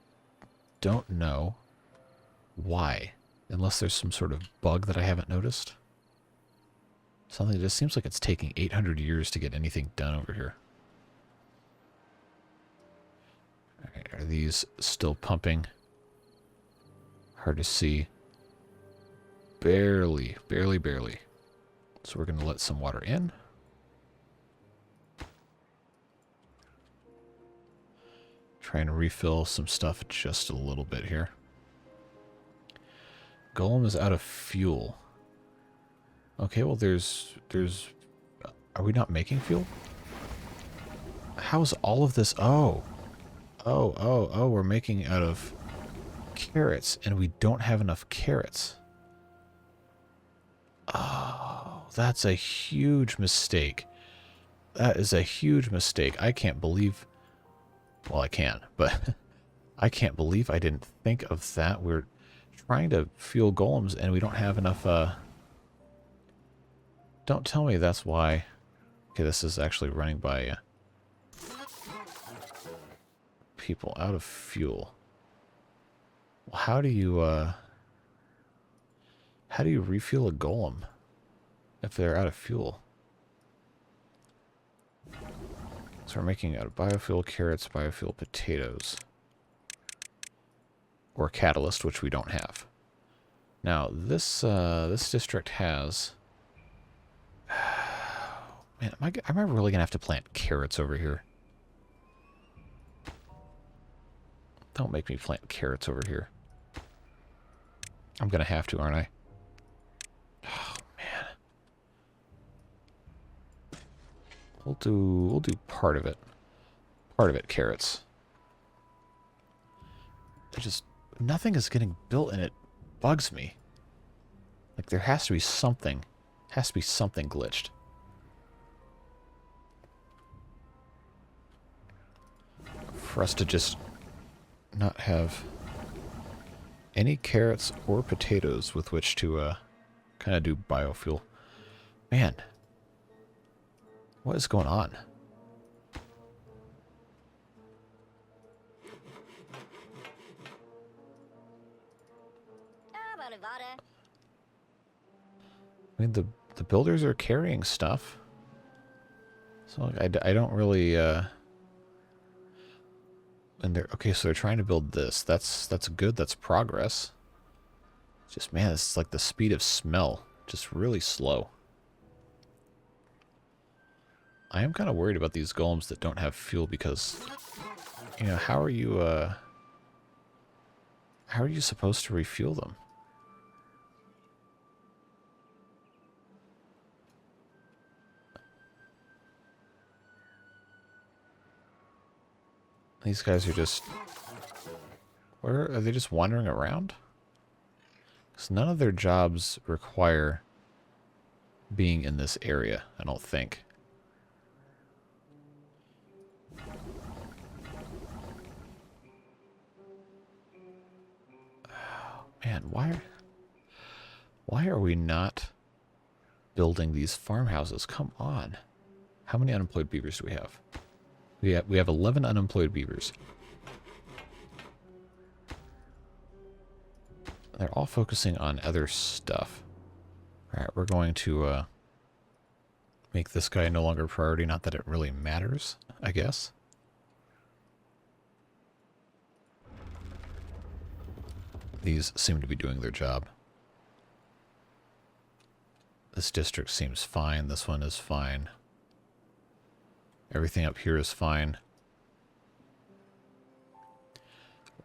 S1: don't know why, unless there's some sort of bug that I haven't noticed. Something that just seems like it's taking 800 years to get anything done over here. All right, are these still pumping? Hard to see. Barely, barely, barely. So we're going to let some water in. Try and refill some stuff just a little bit here. Golem is out of fuel. Okay, well there's... Are we not making fuel? How's all of this... Oh, we're making out of carrots, and we don't have enough carrots. Oh, that's a huge mistake. That is a huge mistake. I can't believe... Well, I can, but I can't believe I didn't think of that. We're trying to fuel golems, and we don't have enough... Don't tell me that's why... Okay, this is actually running by... people out of fuel. Well, how do you refuel a golem if they're out of fuel? So we're making out of biofuel carrots, biofuel potatoes, or catalyst, which we don't have. Now this this district has. Man, am I really gonna have to plant carrots over here? Don't make me plant carrots over here. I'm gonna have to, aren't I? Oh man. We'll do part of it. Part of it carrots. It just nothing is getting built and it bugs me. Like there has to be something. Has to be something glitched. For us to just not have any carrots or potatoes with which to kind of do biofuel. Man, what is going on? I mean, the builders are carrying stuff. So I don't really... And they're okay, so they're trying to build this. That's good. That's progress. Just man, it's like the speed of smell, just really slow. I am kind of worried about these golems that don't have fuel because, you know, how are you supposed to refuel them? These guys are just... Where are they just wandering around? Because none of their jobs require being in this area, I don't think. Oh, man, why are we not building these farmhouses? Come on. How many unemployed beavers do we have? We have 11 unemployed beavers. They're all focusing on other stuff. Alright, we're going to make this guy no longer a priority. Not that it really matters, I guess. These seem to be doing their job. This district seems fine. This one is fine. Everything up here is fine.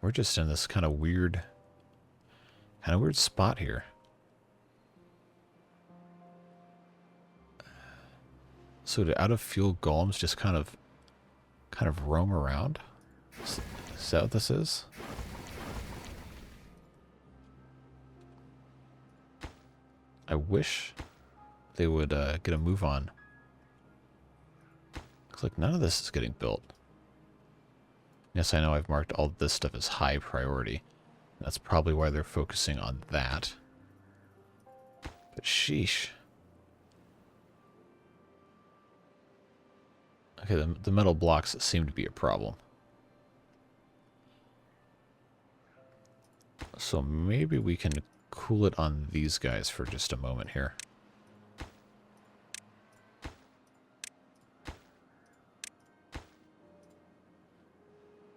S1: We're just in this kind of weird spot here. So do out of fuel golems just kind of roam around? Is that what this is? I wish they would get a move on. Looks like none of this is getting built. Yes, I know I've marked all this stuff as high priority. That's probably why they're focusing on that. But sheesh. Okay, the metal blocks seem to be a problem. So maybe we can cool it on these guys for just a moment here.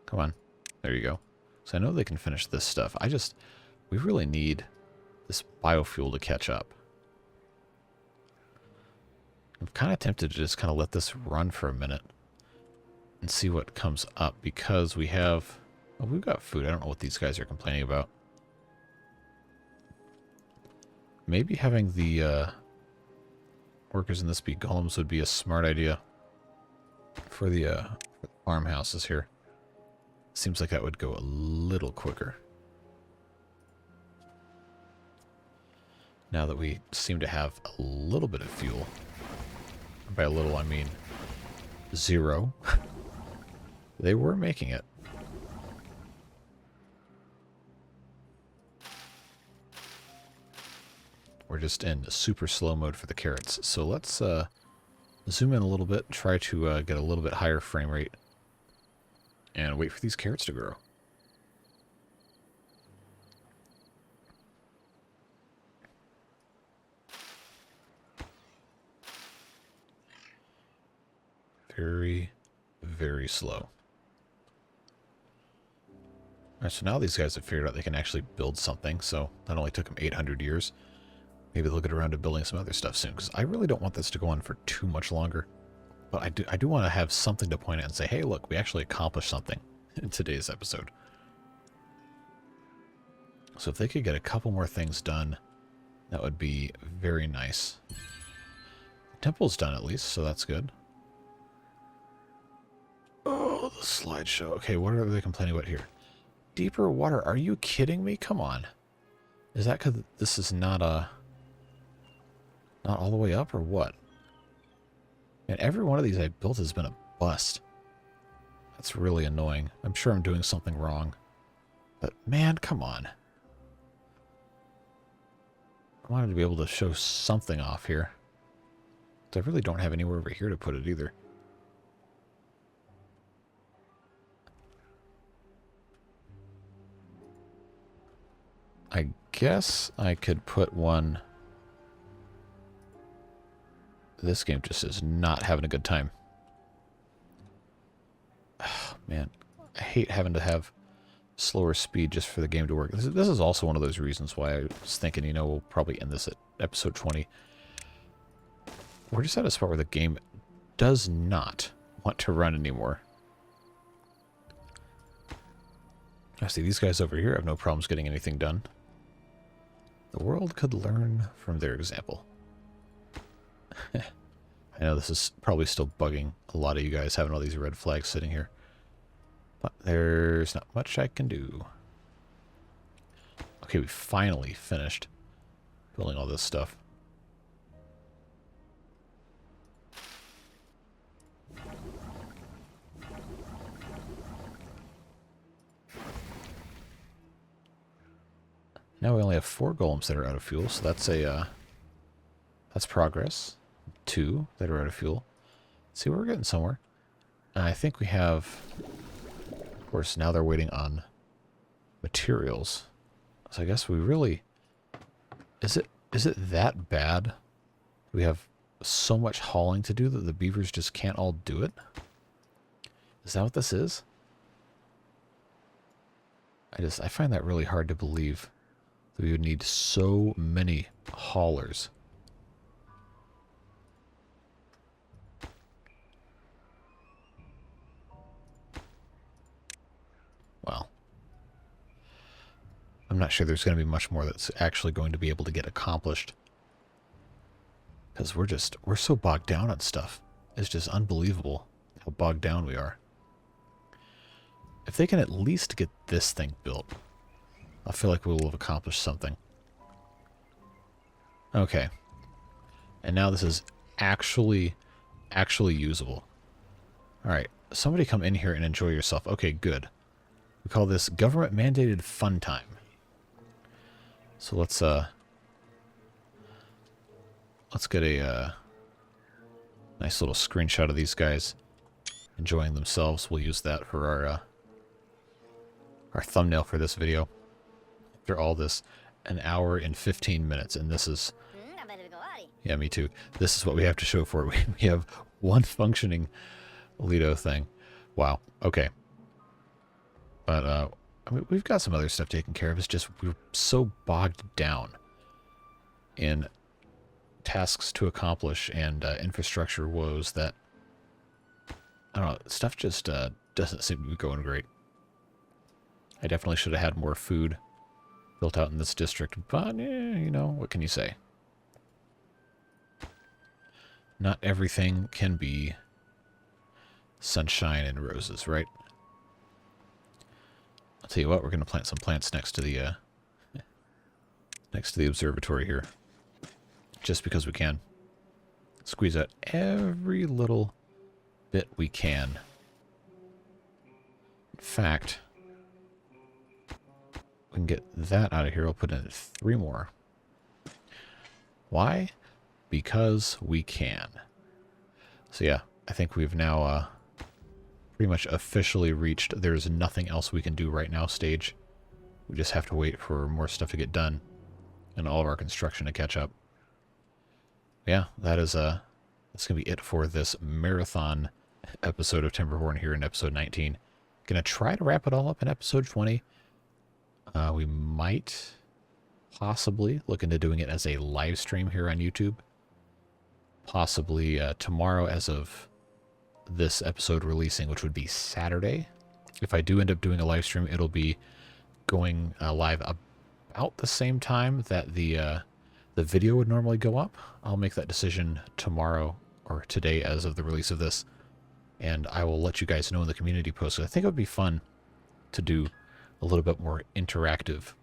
S1: Come on. There you go. So I know they can finish this stuff. We really need this biofuel to catch up. I'm kind of tempted to just kind of let this run for a minute and see what comes up because we have... Oh, we've got food. I don't know what these guys are complaining about. Maybe having the workers in this be golems would be a smart idea for the farmhouses here. Seems like that would go a little quicker. Now that we seem to have a little bit of fuel. By a little, I mean 0. They were making it. We're just in super slow mode for the carrots. So let's zoom in a little bit, try to get a little bit higher frame rate, and wait for these carrots to grow. Very, very slow. Alright, so now these guys have figured out they can actually build something, so that only took them 800 years. Maybe they'll get around to building some other stuff soon, because I really don't want this to go on for too much longer. But I do want to have something to point at and say, hey, look, we actually accomplished something in today's episode. So if they could get a couple more things done, that would be very nice. The temple's done at least, so that's good. Oh, the slideshow. Okay, what are they complaining about here? Deeper water. Are you kidding me? Come on. Is that because this is not all the way up or what? And every one of these I built has been a bust. That's really annoying. I'm sure I'm doing something wrong. But man, come on. I wanted to be able to show something off here. I really don't have anywhere over here to put it either. I guess I could put one... This game just is not having a good time. Oh, man, I hate having to have slower speed just for the game to work. This is also one of those reasons why I was thinking, you know, we'll probably end this at episode 20. We're just at a spot where the game does not want to run anymore. I see these guys over here have no problems getting anything done. The world could learn from their example. I know this is probably still bugging a lot of you guys having all these red flags sitting here. But there's not much I can do. Okay, we finally finished building all this stuff. Now we only have 4 golems that are out of fuel, so that's progress. 2 that are out of fuel. See, we're getting somewhere. I think we have, of course, now they're waiting on materials. So I guess we really, is it that bad? We have so much hauling to do that the beavers just can't all do it? Is that what this is? I find that really hard to believe that we would need so many haulers. Well, I'm not sure there's going to be much more that's actually going to be able to get accomplished. Because we're so bogged down on stuff. It's just unbelievable how bogged down we are. If they can at least get this thing built, I feel like we'll have accomplished something. Okay. And now this is actually usable. Alright, somebody come in here and enjoy yourself. Okay, good. We call this government mandated fun time. So let's get a nice little screenshot of these guys enjoying themselves. We'll use that for our thumbnail for this video. After all this, an hour and 15 minutes, and this is... Yeah, me too. This is what we have to show for it. We have one functioning Lido thing. Wow. Okay. But, I mean, we've got some other stuff taken care of. It's just we're so bogged down in tasks to accomplish and infrastructure woes that, I don't know, stuff just doesn't seem to be going great. I definitely should have had more food built out in this district, but, you know, what can you say? Not everything can be sunshine and roses, right? I'll tell you what, we're going to plant some plants next to the observatory here. Just because we can. Squeeze out every little bit we can. In fact, we can get that out of here. We'll put in 3 more. Why? Because we can. So yeah, I think we've now pretty much officially reached there's nothing else we can do right now stage. We just have to wait for more stuff to get done and all of our construction to catch up. Yeah, that's gonna be it for this marathon episode of Timberborn here in episode 19. Gonna try to wrap it all up in episode 20. We might possibly look into doing it as a live stream here on YouTube. Possibly tomorrow as of this episode releasing, which would be Saturday. If I do end up doing a live stream, it'll be going live about the same time that the video would normally go up. I'll make that decision tomorrow or today as of the release of this, and I will let you guys know in the community post. I think it would be fun to do a little bit more interactive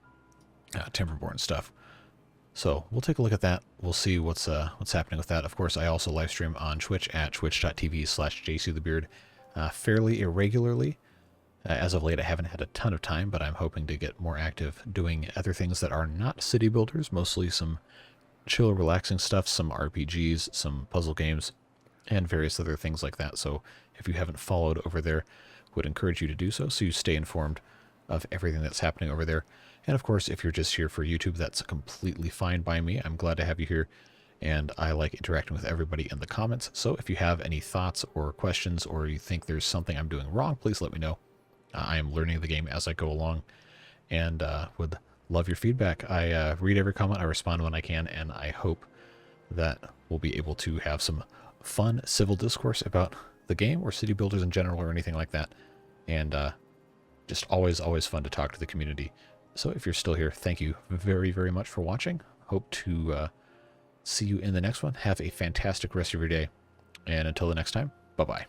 S1: Timberborn stuff. So we'll take a look at that. We'll see what's happening with that. Of course, I also live stream on Twitch at twitch.tv/jcthebeard fairly irregularly. As of late, I haven't had a ton of time, but I'm hoping to get more active doing other things that are not city builders, mostly some chill, relaxing stuff, some RPGs, some puzzle games, and various other things like that. So if you haven't followed over there, would encourage you to do so you stay informed of everything that's happening over there. And of course, if you're just here for YouTube, that's completely fine by me. I'm glad to have you here, and I like interacting with everybody in the comments. So if you have any thoughts or questions, or you think there's something I'm doing wrong, please let me know. I am learning the game as I go along, and would love your feedback. I read every comment, I respond when I can, and I hope that we'll be able to have some fun civil discourse about the game or city builders in general or anything like that. And just always fun to talk to the community. So if you're still here, thank you very, very much for watching. Hope to see you in the next one. Have a fantastic rest of your day. And until the next time, bye-bye.